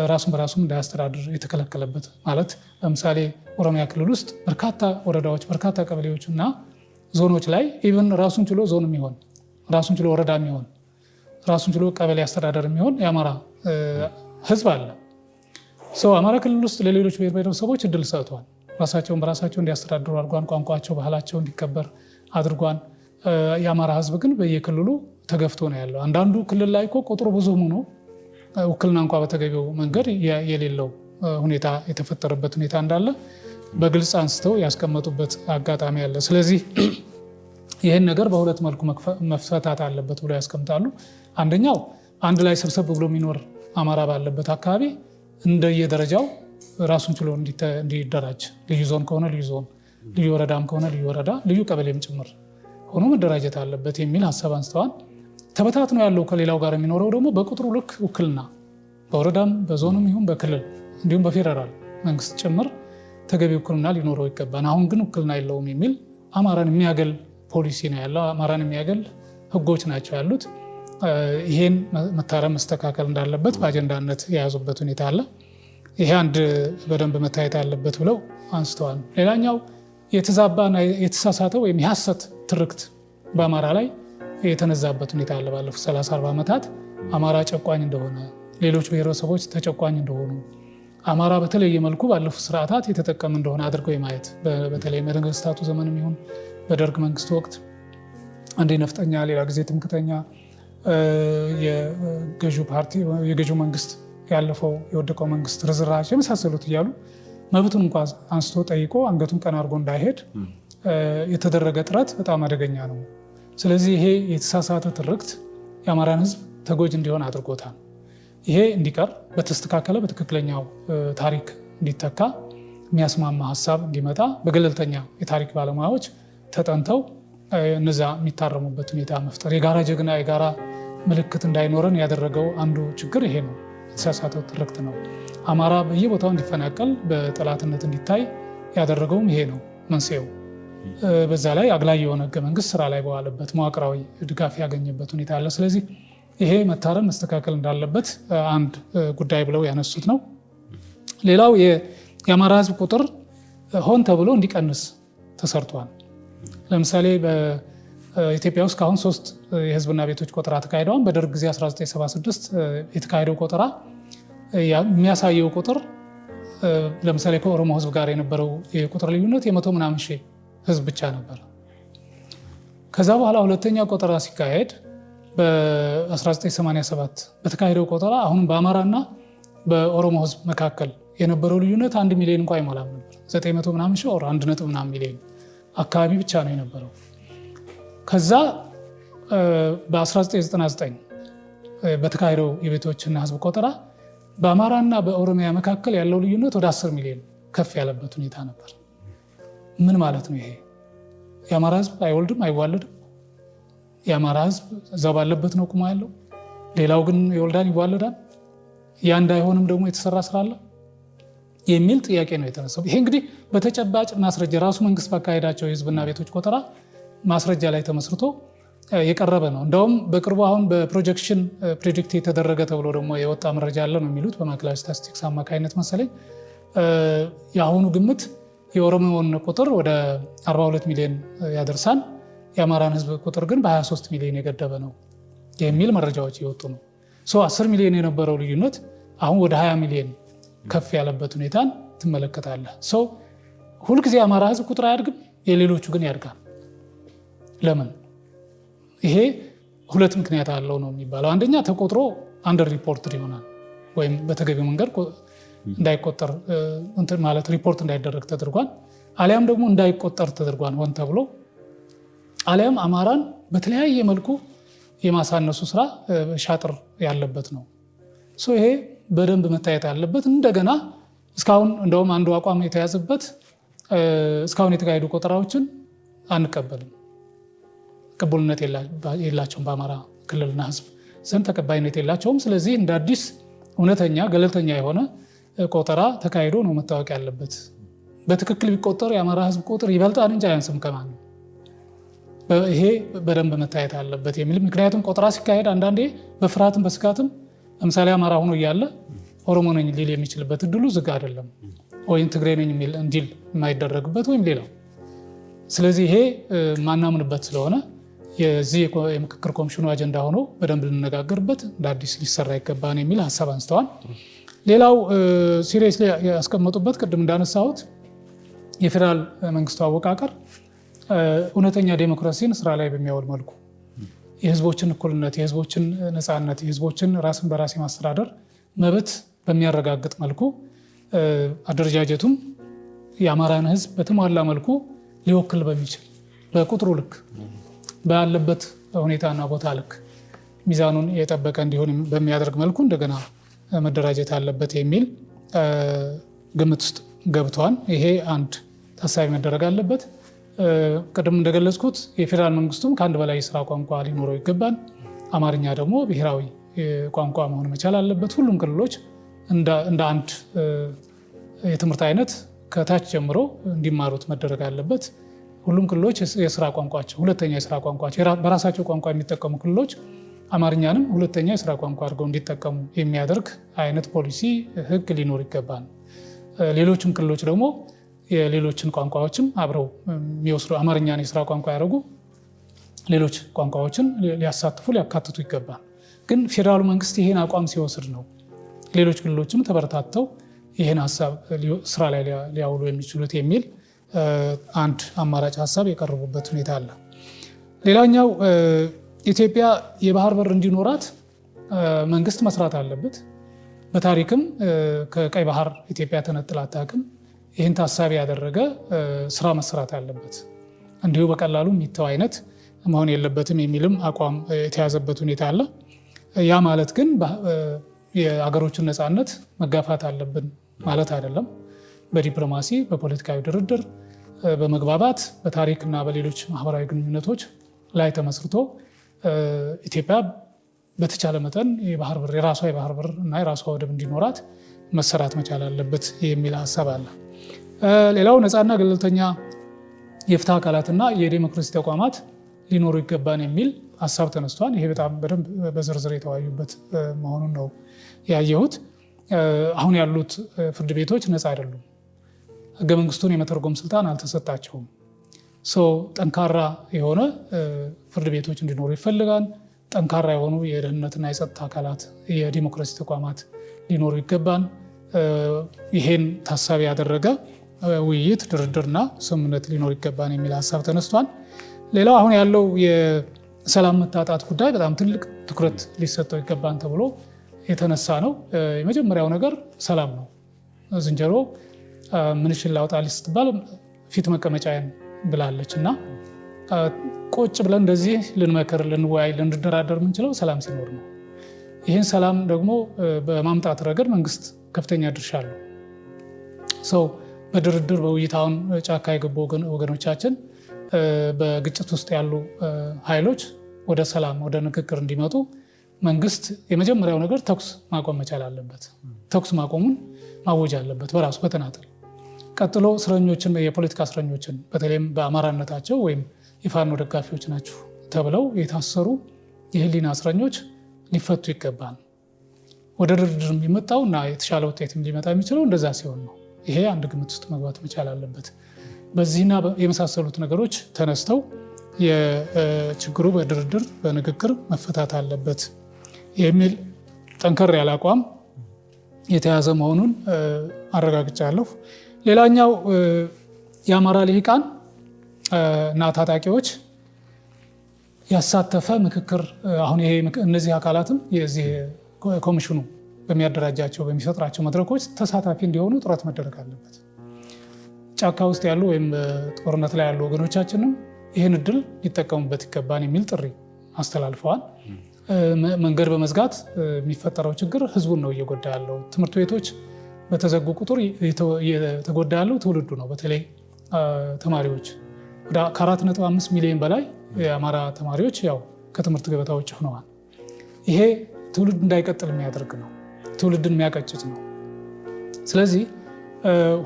ራሱን በራሱም እንዳያስተዳድር የተከለከለበት ማለት ለምሳሌ ኦሮሚያ ክልል ውስጥ በርካታ ወረዳዎች በርካታ ቀበሌዎች እና ዞኖች ላይ ኢቨን ራሱን ችሎ ዞን የሚሆን ራሱን ችሎ ወረዳ የሚሆን ራሱን ችሎ ቀበሌ አስተዳደር የሚሆን የአማራ ሕዝብ አለ። አማራ ክልል ውስጥ ለሌሎች ብሔር ብሔረሰቦች እድል ሰጥቷል። ራሳቸውን በራሳቸው እንዲያስተዳድሩ አድርጓን። ቋንቋቸው፣ ባህላቸው እንዲከበር አድርጓን። የአማራ ሕዝብ ግን በየክልሉ ተገፍቶ ነው ያለው። አንዳንዱ ክልል ላይ እኮ ቁጥሩ ብዙ ሆኖ ውክልና እንኳ በተገቢው መንገድ የሌለው ሁኔታ የተፈጠረበት ሁኔታ እንዳለ በግልጽ አንስተው ያስቀመጡበት አጋጣሚ አለ። ስለዚህ ይህን ነገር በሁለት መልኩ መፈታት አለበት ብሎ ያስቀምጣሉ። አንደኛው አንድ ላይ ሰብሰብ ብሎ የሚኖር አማራ ባለበት አካባቢ እንደየደረጃው ራሱን ችሎ እንዲደራጅ፣ ልዩ ዞን ከሆነ ልዩ ዞን፣ ልዩ ወረዳም ከሆነ ልዩ ወረዳ፣ ልዩ ቀበሌም ጭምር ሆኖ መደራጀት አለበት የሚል ሀሳብ አንስተዋል። ተበታትኖ ያለው ከሌላው ጋር የሚኖረው ደግሞ በቁጥሩ ልክ ውክልና በወረዳም በዞንም ይሁን በክልል እንዲሁም በፌደራል መንግስት ጭምር ተገቢ ውክልና ሊኖረው ይገባል። አሁን ግን ውክልና የለውም የሚል አማራን የሚያገል ፖሊሲ ነው ያለው። አማራን የሚያገል ህጎች ናቸው ያሉት። ይሄን መታረም መስተካከል እንዳለበት በአጀንዳነት የያዙበት ሁኔታ አለ። ይሄ አንድ በደንብ መታየት አለበት ብለው አንስተዋል። ሌላኛው የተዛባና የተሳሳተ ወይም የሐሰት ትርክት በአማራ ላይ የተነዛበት ሁኔታ አለ። ባለፉት 30-40 ዓመታት አማራ ጨቋኝ እንደሆነ፣ ሌሎች ብሔረሰቦች ተጨቋኝ እንደሆኑ፣ አማራ በተለየ መልኩ ባለፉት ስርዓታት የተጠቀም እንደሆነ አድርገው የማየት በተለይ በነገስታቱ ዘመንም ይሁን በደርግ መንግስት ወቅት አንዴ ነፍጠኛ፣ ሌላ ጊዜ ትምክተኛ፣ የገዢው መንግስት ያለፈው የወደቀው መንግስት ርዝራዥ የመሳሰሉት እያሉ መብቱን እንኳ አንስቶ ጠይቆ አንገቱን ቀና አድርጎ እንዳይሄድ የተደረገ ጥረት በጣም አደገኛ ነው። ስለዚህ ይሄ የተሳሳተ ትርክት የአማራን ህዝብ ተጎጂ እንዲሆን አድርጎታል። ይሄ እንዲቀር በተስተካከለ በትክክለኛው ታሪክ እንዲተካ የሚያስማማ ሀሳብ እንዲመጣ በገለልተኛ የታሪክ ባለሙያዎች ተጠንተው እነዛ የሚታረሙበት ሁኔታ መፍጠር፣ የጋራ ጀግና የጋራ ምልክት እንዳይኖረን ያደረገው አንዱ ችግር ይሄ ነው። የተሳሳተው ትርክት ነው። አማራ በየቦታው እንዲፈናቀል በጠላትነት እንዲታይ ያደረገውም ይሄ ነው መንስኤው። በዛ ላይ አግላይ የሆነ ህገ መንግስት ስራ ላይ በዋለበት መዋቅራዊ ድጋፍ ያገኘበት ሁኔታ አለ። ስለዚህ ይሄ መታረም መስተካከል እንዳለበት አንድ ጉዳይ ብለው ያነሱት ነው። ሌላው የአማራ ህዝብ ቁጥር ሆን ተብሎ እንዲቀንስ ተሰርቷል። ለምሳሌ በኢትዮጵያ ውስጥ አሁን 3 የህዝብና ቤቶች ቆጠራ ተካሂደዋል። በደርግ ጊዜ 1976 የተካሄደው ቆጠራ የሚያሳየው ቁጥር ለምሳሌ ከኦሮሞ ህዝብ ጋር የነበረው የቁጥር ልዩነት የ100 ምናምን ሺህ ህዝብ ብቻ ነበር። ከዛ በኋላ ሁለተኛ ቆጠራ ሲካሄድ በ1987 በተካሄደው ቆጠራ አሁንም በአማራና በኦሮሞ ህዝብ መካከል የነበረው ልዩነት 1 ሚሊዮን እንኳ አይሞላም ነበር። 900 ምናምን ሺህ 1 ነጥብ ምናምን ሚሊዮን አካባቢ ብቻ ነው የነበረው። ከዛ በ1999 በተካሄደው የቤቶችና ህዝብ ቆጠራ በአማራና በኦሮሚያ መካከል ያለው ልዩነት ወደ 10 ሚሊዮን ከፍ ያለበት ሁኔታ ነበር። ምን ማለት ነው ይሄ? የአማራ ህዝብ አይወልድም አይዋለድም? የአማራ ህዝብ እዛው ባለበት ነው ቁሞ ያለው፣ ሌላው ግን ይወልዳል ይዋለዳል? ያ እንዳይሆንም ደግሞ የተሰራ ስራ አለ የሚል ጥያቄ ነው የተነሳው። ይሄ እንግዲህ በተጨባጭ ማስረጃ ራሱ መንግስት ባካሄዳቸው የህዝብና ቤቶች ቆጠራ ማስረጃ ላይ ተመስርቶ የቀረበ ነው። እንደውም በቅርቡ አሁን በፕሮጀክሽን ፕሬዲክት የተደረገ ተብሎ ደግሞ የወጣ መረጃ አለ ነው የሚሉት በማዕከላዊ ስታቲስቲክስ አማካኝነት መሰለኝ። የአሁኑ ግምት የኦሮሞውን ቁጥር ወደ 42 ሚሊዮን ያደርሳል፣ የአማራን ህዝብ ቁጥር ግን በ23 ሚሊዮን የገደበ ነው የሚል መረጃዎች የወጡ ነው። 10 ሚሊዮን የነበረው ልዩነት አሁን ወደ 20 ሚሊዮን ከፍ ያለበት ሁኔታን ትመለከታለህ። ሁልጊዜ የአማራ ህዝብ ቁጥር አያድግም፣ የሌሎቹ ግን ያድጋል። ለምን? ይሄ ሁለት ምክንያት አለው ነው የሚባለው። አንደኛ ተቆጥሮ አንደር ሪፖርትድ ይሆናል ወይም በተገቢው መንገድ እንዳይቆጠር ማለት ሪፖርት እንዳይደረግ ተደርጓል። አሊያም ደግሞ እንዳይቆጠር ተደርጓል ሆን ተብሎ፣ አሊያም አማራን በተለያየ መልኩ የማሳነሱ ስራ ሻጥር ያለበት ነው። ይሄ በደንብ መታየት ያለበት። እንደገና እስካሁን እንደውም አንዱ አቋም የተያዘበት እስካሁን የተካሄዱ ቆጠራዎችን አንቀበልም፣ ቅቡልነት የላቸውም፣ በአማራ ክልልና ህዝብ ዘንድ ተቀባይነት የላቸውም። ስለዚህ እንደ አዲስ እውነተኛ ገለልተኛ የሆነ ቆጠራ ተካሂዶ ነው መታወቅ ያለበት። በትክክል ቢቆጠር የአማራ ህዝብ ቁጥር ይበልጣል እንጂ አያንስም ከማን ነው። ይሄ በደንብ መታየት አለበት የሚል ምክንያቱም ቆጠራ ሲካሄድ አንዳንዴ በፍርሃትም በስጋትም ለምሳሌ አማራ ሆኖ እያለ ኦሮሞ ነኝ ሊል የሚችልበት እድሉ ዝግ አይደለም፣ ወይም ትግሬ ነኝ እንዲል የማይደረግበት ወይም ሌላው። ስለዚህ ይሄ ማናምንበት ስለሆነ የዚህ የምክክር ኮሚሽኑ አጀንዳ ሆኖ በደንብ ልነጋገርበት እንደ አዲስ ሊሰራ ይገባን የሚል ሀሳብ አንስተዋል። ሌላው ሲሪየስ ያስቀመጡበት ቅድም እንዳነሳሁት የፌዴራል መንግስቱ አወቃቀር እውነተኛ ዴሞክራሲን ስራ ላይ በሚያውል መልኩ የህዝቦችን እኩልነት፣ የህዝቦችን ነፃነት፣ የህዝቦችን ራስን በራስ የማስተዳደር መብት በሚያረጋግጥ መልኩ አደረጃጀቱም የአማራን ህዝብ በተሟላ መልኩ ሊወክል በሚችል በቁጥሩ ልክ ባለበት ሁኔታና ቦታ ልክ ሚዛኑን የጠበቀ እንዲሆን በሚያደርግ መልኩ እንደገና መደራጀት አለበት የሚል ግምት ውስጥ ገብቷል። ይሄ አንድ ታሳቢ መደረግ አለበት። ቅድም እንደገለጽኩት የፌዴራል መንግስቱም ከአንድ በላይ የስራ ቋንቋ ሊኖረው ይገባል። አማርኛ ደግሞ ብሔራዊ ቋንቋ መሆን መቻል አለበት። ሁሉም ክልሎች እንደ አንድ የትምህርት አይነት ከታች ጀምሮ እንዲማሩት መደረግ አለበት። ሁሉም ክልሎች የስራ ቋንቋቸው ሁለተኛ የስራ ቋንቋቸው በራሳቸው ቋንቋ የሚጠቀሙ ክልሎች አማርኛንም ሁለተኛ የስራ ቋንቋ አድርገው እንዲጠቀሙ የሚያደርግ አይነት ፖሊሲ ህግ ሊኖር ይገባል። ሌሎችም ክልሎች ደግሞ የሌሎችን ቋንቋዎችም አብረው የሚወስዱ አማርኛን የስራ ቋንቋ ያደረጉ ሌሎች ቋንቋዎችን ሊያሳትፉ ሊያካትቱ ይገባል። ግን ፌዴራሉ መንግስት ይሄን አቋም ሲወስድ ነው ሌሎች ክልሎችም ተበረታተው ይህን ሀሳብ ስራ ላይ ሊያውሉ የሚችሉት የሚል አንድ አማራጭ ሀሳብ የቀረቡበት ሁኔታ አለ። ሌላኛው ኢትዮጵያ የባህር በር እንዲኖራት መንግስት መስራት አለበት። በታሪክም ከቀይ ባህር ኢትዮጵያ ተነጥላ አታውቅም። ይህን ታሳቢ ያደረገ ስራ መስራት አለበት። እንዲሁ በቀላሉ የሚተው አይነት መሆን የለበትም የሚልም አቋም የተያዘበት ሁኔታ አለ። ያ ማለት ግን የአገሮችን ነፃነት መጋፋት አለብን ማለት አይደለም። በዲፕሎማሲ በፖለቲካዊ ድርድር በመግባባት በታሪክና በሌሎች ማህበራዊ ግንኙነቶች ላይ ተመስርቶ ኢትዮጵያ በተቻለ መጠን የራሷ የባህር በር እና የራሷ ወደብ እንዲኖራት መሰራት መቻል አለበት የሚል ሀሳብ አለ። ሌላው ነፃና ገለልተኛ የፍትህ አካላትና የዴሞክራሲ ተቋማት ሊኖሩ ይገባን የሚል ሀሳብ ተነስቷል። ይሄ በጣም በደንብ በዝርዝር የተወያዩበት መሆኑን ነው ያየሁት። አሁን ያሉት ፍርድ ቤቶች ነፃ አይደሉም። ህገ መንግስቱን የመተርጎም ስልጣን አልተሰጣቸውም። ጠንካራ የሆነ ፍርድ ቤቶች እንዲኖሩ ይፈልጋል። ጠንካራ የሆኑ የደህንነትና የጸጥታ አካላት የዲሞክራሲ ተቋማት ሊኖሩ ይገባል። ይሄን ታሳቢ ያደረገ ውይይት፣ ድርድርና ስምምነት ሊኖር ይገባል የሚል ሀሳብ ተነስቷል። ሌላው አሁን ያለው የሰላም መታጣት ጉዳይ በጣም ትልቅ ትኩረት ሊሰጠው ይገባል ተብሎ የተነሳ ነው። የመጀመሪያው ነገር ሰላም ነው። ዝንጀሮ ምንሽን ላውጣልሽ ስትባል ፊት መቀመጫዬን ብላለች እና ቁጭ ብለን እንደዚህ ልንመክር፣ ልንወያይ፣ ልንደራደር የምንችለው ሰላም ሲኖር ነው። ይህን ሰላም ደግሞ በማምጣት ረገድ መንግስት ከፍተኛ ድርሻ አለው። በድርድር በውይይት አሁን ጫካ የገቡ ወገኖቻችን በግጭት ውስጥ ያሉ ኃይሎች ወደ ሰላም ወደ ንግግር እንዲመጡ መንግስት የመጀመሪያው ነገር ተኩስ ማቆም መቻል አለበት። ተኩስ ማቆሙን ማወጅ አለበት በራሱ በተናጠል። ቀጥሎ እስረኞችን የፖለቲካ እስረኞችን በተለይም በአማራነታቸው ወይም የፋኖ ደጋፊዎች ናቸው ተብለው የታሰሩ የህሊና እስረኞች ሊፈቱ ይገባል። ወደ ድርድር የሚመጣው እና የተሻለ ውጤትም ሊመጣ የሚችለው እንደዛ ሲሆን ነው። ይሄ አንድ ግምት ውስጥ መግባት መቻል አለበት። በዚህና የመሳሰሉት ነገሮች ተነስተው የችግሩ በድርድር በንግግር መፈታት አለበት የሚል ጠንከር ያለ አቋም የተያዘ መሆኑን አረጋግጫለሁ። ሌላኛው የአማራ ልሂቃን እና ታጣቂዎች ያሳተፈ ምክክር አሁን ይሄ እነዚህ አካላትም የዚህ ኮሚሽኑ በሚያደራጃቸው በሚፈጥራቸው መድረኮች ተሳታፊ እንዲሆኑ ጥረት መደረግ አለበት። ጫካ ውስጥ ያሉ ወይም ጦርነት ላይ ያሉ ወገኖቻችንም ይህን እድል ሊጠቀሙበት ይገባን የሚል ጥሪ አስተላልፈዋል። መንገድ በመዝጋት የሚፈጠረው ችግር ህዝቡን ነው እየጎዳ ያለው። ትምህርት ቤቶች በተዘጉ ቁጥር እየተጎዳ ያለው ትውልዱ ነው። በተለይ ተማሪዎች ወደ ከ4.5 ሚሊዮን በላይ የአማራ ተማሪዎች ያው ከትምህርት ገበታ ውጭ ሆነዋል። ይሄ ትውልድ እንዳይቀጥል የሚያደርግ ነው። ትውልድን የሚያቀጭጭ ነው። ስለዚህ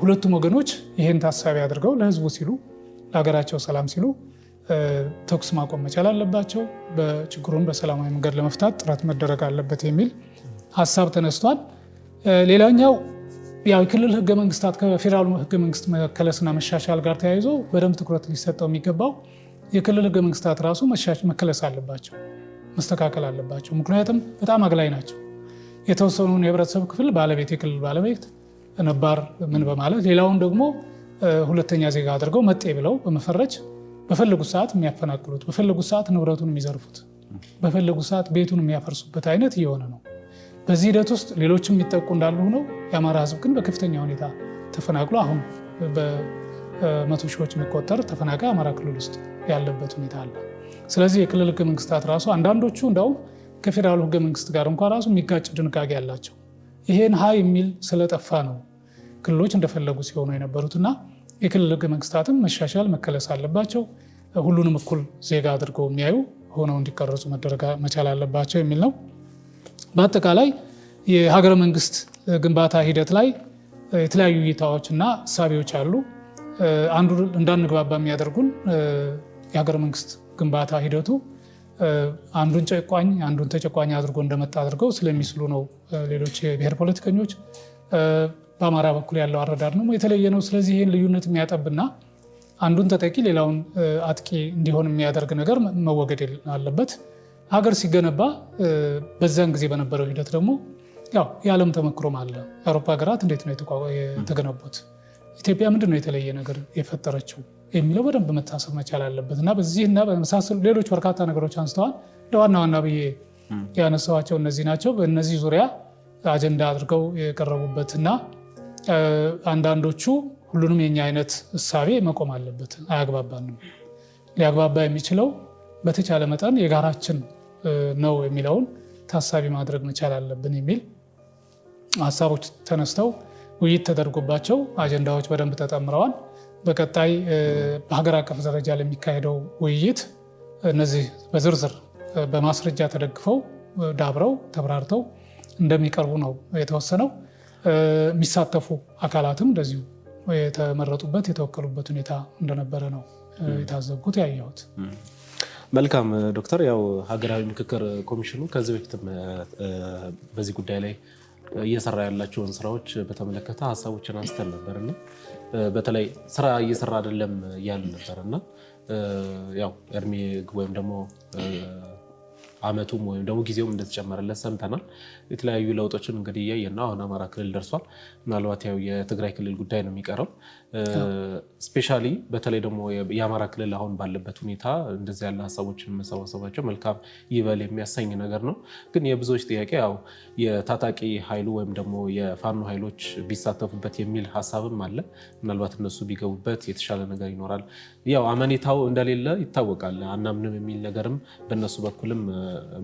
ሁለቱም ወገኖች ይሄን ታሳቢ አድርገው ለህዝቡ ሲሉ ለሀገራቸው ሰላም ሲሉ ተኩስ ማቆም መቻል አለባቸው። በችግሩን በሰላማዊ መንገድ ለመፍታት ጥረት መደረግ አለበት የሚል ሀሳብ ተነስቷል። ሌላኛው ያው የክልል ህገ መንግስታት ከፌዴራሉ ህገ መንግስት መከለስና መሻሻል ጋር ተያይዞ በደንብ ትኩረት ሊሰጠው የሚገባው የክልል ህገ መንግስታት ራሱ መከለስ አለባቸው፣ መስተካከል አለባቸው። ምክንያቱም በጣም አግላይ ናቸው። የተወሰኑን የህብረተሰብ ክፍል ባለቤት የክልል ባለቤት ነባር ምን በማለት ሌላውን ደግሞ ሁለተኛ ዜጋ አድርገው መጤ ብለው በመፈረጅ በፈለጉት ሰዓት የሚያፈናቅሉት፣ በፈለጉት ሰዓት ንብረቱን የሚዘርፉት፣ በፈለጉት ሰዓት ቤቱን የሚያፈርሱበት አይነት እየሆነ ነው። በዚህ ሂደት ውስጥ ሌሎችም የሚጠቁ እንዳሉ ሆነው የአማራ ህዝብ ግን በከፍተኛ ሁኔታ ተፈናቅሎ አሁን በመቶ ሺዎች የሚቆጠር ተፈናቃይ አማራ ክልል ውስጥ ያለበት ሁኔታ አለ። ስለዚህ የክልል ህገ መንግስታት ራሱ አንዳንዶቹ እንደውም ከፌዴራሉ ህገ መንግስት ጋር እንኳን ራሱ የሚጋጭ ድንጋጌ ያላቸው ይሄን ሀይ የሚል ስለጠፋ ነው ክልሎች እንደፈለጉ ሲሆኑ የነበሩትና የክልል ህገ መንግስታትም መሻሻል መከለስ አለባቸው። ሁሉንም እኩል ዜጋ አድርገው የሚያዩ ሆነው እንዲቀረጹ መደረግ መቻል አለባቸው የሚል ነው። በአጠቃላይ የሀገረ መንግስት ግንባታ ሂደት ላይ የተለያዩ እይታዎችና እሳቤዎች አሉ። አንዱ እንዳንግባባ የሚያደርጉን የሀገረ መንግስት ግንባታ ሂደቱ አንዱን ጨቋኝ አንዱን ተጨቋኝ አድርጎ እንደመጣ አድርገው ስለሚስሉ ነው ሌሎች የብሔር ፖለቲከኞች። በአማራ በኩል ያለው አረዳድ ነው የተለየ ነው። ስለዚህ ይህን ልዩነት የሚያጠብና አንዱን ተጠቂ ሌላውን አጥቂ እንዲሆን የሚያደርግ ነገር መወገድ አለበት። ሀገር ሲገነባ በዛን ጊዜ በነበረው ሂደት ደግሞ ያው የዓለም ተመክሮም አለ። የአውሮፓ ሀገራት እንዴት ነው የተገነቡት፣ ኢትዮጵያ ምንድን ነው የተለየ ነገር የፈጠረችው የሚለው በደንብ መታሰብ መቻል አለበት እና በዚህና በመሳሰሉ ሌሎች በርካታ ነገሮች አንስተዋል። ለዋና ዋና ብዬ ያነሳዋቸው እነዚህ ናቸው። በእነዚህ ዙሪያ አጀንዳ አድርገው የቀረቡበትና አንዳንዶቹ ሁሉንም የኛ አይነት እሳቤ መቆም አለበት፣ አያግባባንም፣ ሊያግባባ የሚችለው በተቻለ መጠን የጋራችን ነው የሚለውን ታሳቢ ማድረግ መቻል አለብን የሚል ሀሳቦች ተነስተው ውይይት ተደርጎባቸው አጀንዳዎች በደንብ ተጠምረዋል። በቀጣይ በሀገር አቀፍ ደረጃ ለሚካሄደው ውይይት እነዚህ በዝርዝር በማስረጃ ተደግፈው ዳብረው ተብራርተው እንደሚቀርቡ ነው የተወሰነው። የሚሳተፉ አካላትም እንደዚሁ የተመረጡበት የተወከሉበት ሁኔታ እንደነበረ ነው የታዘብኩት ያየሁት። መልካም ዶክተር፣ ያው ሀገራዊ ምክክር ኮሚሽኑ ከዚህ በፊትም በዚህ ጉዳይ ላይ እየሰራ ያላቸውን ስራዎች በተመለከተ ሀሳቦችን አንስተን ነበርና በተለይ ስራ እየሰራ አይደለም እያልን ነበርና ያው እድሜ ወይም ደግሞ አመቱም ወይም ደግሞ ጊዜውም እንደተጨመረለት ሰምተናል። የተለያዩ ለውጦችን እንግዲህ እያየን ነው። አሁን አማራ ክልል ደርሷል። ምናልባት ያው የትግራይ ክልል ጉዳይ ነው የሚቀረው። ስፔሻሊ በተለይ ደግሞ የአማራ ክልል አሁን ባለበት ሁኔታ እንደዚህ ያለ ሀሳቦችን መሰባሰባቸው መልካም ይበል የሚያሰኝ ነገር ነው። ግን የብዙዎች ጥያቄ ያው የታጣቂ ኃይሉ ወይም ደግሞ የፋኖ ኃይሎች ቢሳተፉበት የሚል ሀሳብም አለ። ምናልባት እነሱ ቢገቡበት የተሻለ ነገር ይኖራል። ያው አመኔታው እንደሌለ ይታወቃል። አናምንም የሚል ነገርም በእነሱ በኩልም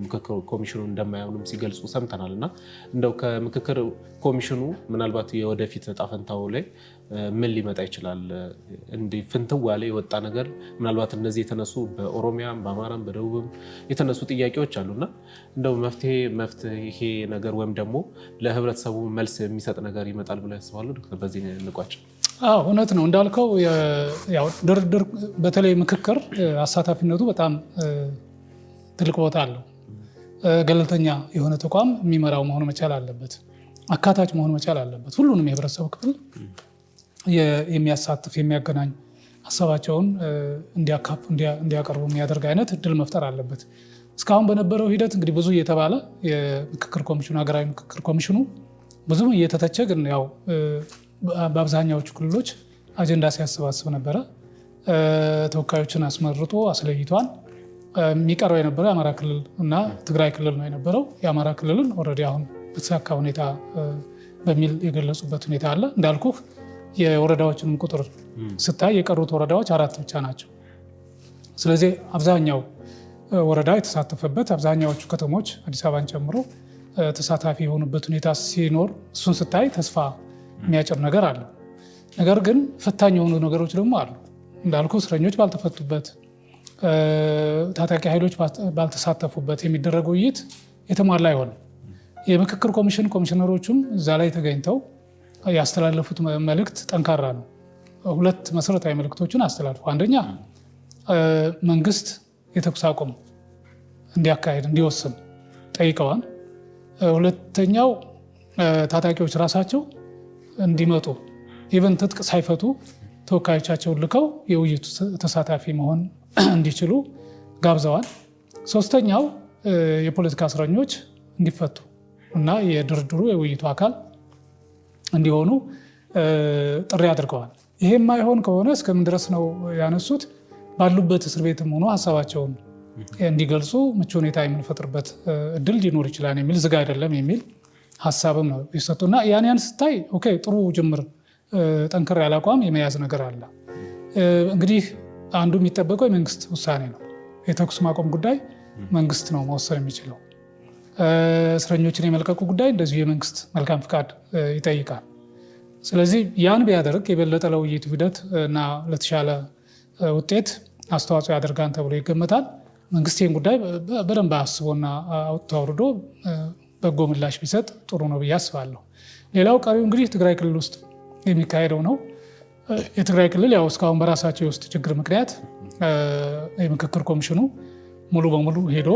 ምክክር ኮሚሽኑ እንደማያምኑም ሲገልጹ ሰምተናል። እና እንደው ከምክክር ኮሚሽኑ ምናልባት የወደፊት ዕጣ ፈንታው ላይ ምን ሊመጣ ይችላል? እንዲህ ፍንትው ያለ የወጣ ነገር ምናልባት እነዚህ የተነሱ በኦሮሚያም በአማራም በደቡብም የተነሱ ጥያቄዎች አሉና እንደው መፍትሄ ነገር ወይም ደግሞ ለህብረተሰቡ መልስ የሚሰጥ ነገር ይመጣል ብለው ያስባሉ? ዶክተር በዚህ እንቋጭ። እውነት ነው እንዳልከው፣ ድርድር በተለይ ምክክር አሳታፊነቱ በጣም ትልቅ ቦታ አለው። ገለልተኛ የሆነ ተቋም የሚመራው መሆኑ መቻል አለበት። አካታች መሆኑ መቻል አለበት። ሁሉንም የህብረተሰቡ ክፍል የሚያሳትፍ የሚያገናኝ፣ ሀሳባቸውን እንዲያቀርቡ የሚያደርግ አይነት እድል መፍጠር አለበት። እስካሁን በነበረው ሂደት እንግዲህ ብዙ እየተባለ የምክክር ኮሚሽኑ ሀገራዊ ምክክር ኮሚሽኑ ብዙም እየተተቸ ግን ያው በአብዛኛዎቹ ክልሎች አጀንዳ ሲያሰባስብ ነበረ። ተወካዮችን አስመርጦ አስለይቷል። የሚቀረው የነበረው የአማራ ክልል እና ትግራይ ክልል ነው የነበረው። የአማራ ክልልን ኦልሬዲ አሁን በተሳካ ሁኔታ በሚል የገለጹበት ሁኔታ አለ። እንዳልኩህ የወረዳዎችንም ቁጥር ስታይ የቀሩት ወረዳዎች 4 ብቻ ናቸው። ስለዚህ አብዛኛው ወረዳ የተሳተፈበት፣ አብዛኛዎቹ ከተሞች አዲስ አበባን ጨምሮ ተሳታፊ የሆኑበት ሁኔታ ሲኖር እሱን ስታይ ተስፋ የሚያጭር ነገር አለ። ነገር ግን ፈታኝ የሆኑ ነገሮች ደግሞ አሉ። እንዳልኩ እስረኞች ባልተፈቱበት፣ ታጣቂ ኃይሎች ባልተሳተፉበት የሚደረግ ውይይት የተሟላ አይሆንም። የምክክር ኮሚሽን ኮሚሽነሮቹም እዛ ላይ ተገኝተው ያስተላለፉት መልእክት ጠንካራ ነው። 2 መሰረታዊ መልእክቶችን አስተላልፉ። አንደኛ መንግስት የተኩስ አቁም እንዲያካሄድ እንዲወስን ጠይቀዋል። ሁለተኛው ታጣቂዎች ራሳቸው እንዲመጡ ኢቨን ትጥቅ ሳይፈቱ ተወካዮቻቸውን ልከው የውይይቱ ተሳታፊ መሆን እንዲችሉ ጋብዘዋል። ሶስተኛው የፖለቲካ እስረኞች እንዲፈቱ እና የድርድሩ የውይይቱ አካል እንዲሆኑ ጥሪ አድርገዋል። ይሄ የማይሆን ከሆነ እስከምን ድረስ ነው ያነሱት? ባሉበት እስር ቤትም ሆኖ ሀሳባቸውን እንዲገልጹ ምቹ ሁኔታ የምንፈጥርበት እድል ሊኖር ይችላል የሚል ዝግ አይደለም የሚል ሀሳብም ነው የሰጡና ያን ስታይ ኦኬ ጥሩ ጅምር ጠንከር ያለ አቋም የመያዝ ነገር አለ። እንግዲህ አንዱ የሚጠበቀው የመንግስት ውሳኔ ነው። የተኩስ ማቆም ጉዳይ መንግስት ነው መወሰን የሚችለው። እስረኞችን የመልቀቁ ጉዳይ እንደዚሁ የመንግስት መልካም ፍቃድ ይጠይቃል። ስለዚህ ያን ቢያደርግ የበለጠ ለውይይቱ ሂደት እና ለተሻለ ውጤት አስተዋጽኦ ያደርጋን ተብሎ ይገመታል። መንግስት ይህን ጉዳይ በደንብ አስቦና አውጥቶ አውርዶ በጎ ምላሽ ቢሰጥ ጥሩ ነው ብዬ አስባለሁ። ሌላው ቀሪው እንግዲህ ትግራይ ክልል ውስጥ የሚካሄደው ነው። የትግራይ ክልል ያው እስካሁን በራሳቸው የውስጥ ችግር ምክንያት የምክክር ኮሚሽኑ ሙሉ በሙሉ ሄዶ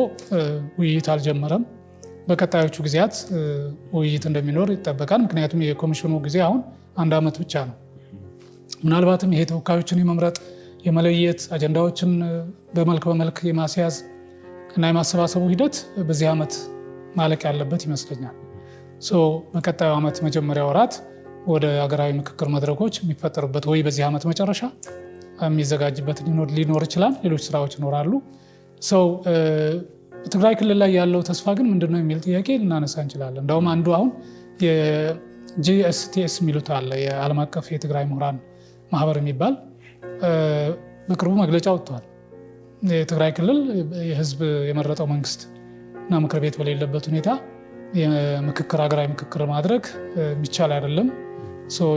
ውይይት አልጀመረም። በቀጣዮቹ ጊዜያት ውይይት እንደሚኖር ይጠበቃል። ምክንያቱም የኮሚሽኑ ጊዜ አሁን 1 ዓመት ብቻ ነው። ምናልባትም ይሄ ተወካዮችን የመምረጥ የመለየት አጀንዳዎችን በመልክ የማስያዝ እና የማሰባሰቡ ሂደት በዚህ ዓመት ማለቅ ያለበት ይመስለኛል። በቀጣዩ ዓመት መጀመሪያ ወራት ወደ ሀገራዊ ምክክር መድረኮች የሚፈጠሩበት ወይ በዚህ ዓመት መጨረሻ የሚዘጋጅበት ሊኖር ይችላል። ሌሎች ስራዎች ይኖራሉ። ትግራይ ክልል ላይ ያለው ተስፋ ግን ምንድነው የሚል ጥያቄ ልናነሳ እንችላለን። እንደውም አንዱ አሁን የጂኤስቲኤስ የሚሉት አለ፣ የዓለም አቀፍ የትግራይ ምሁራን ማህበር የሚባል በቅርቡ መግለጫ ወጥቷል። የትግራይ ክልል የህዝብ የመረጠው መንግስት እና ምክር ቤት በሌለበት ሁኔታ ሀገራዊ ምክክር ማድረግ የሚቻል አይደለም፣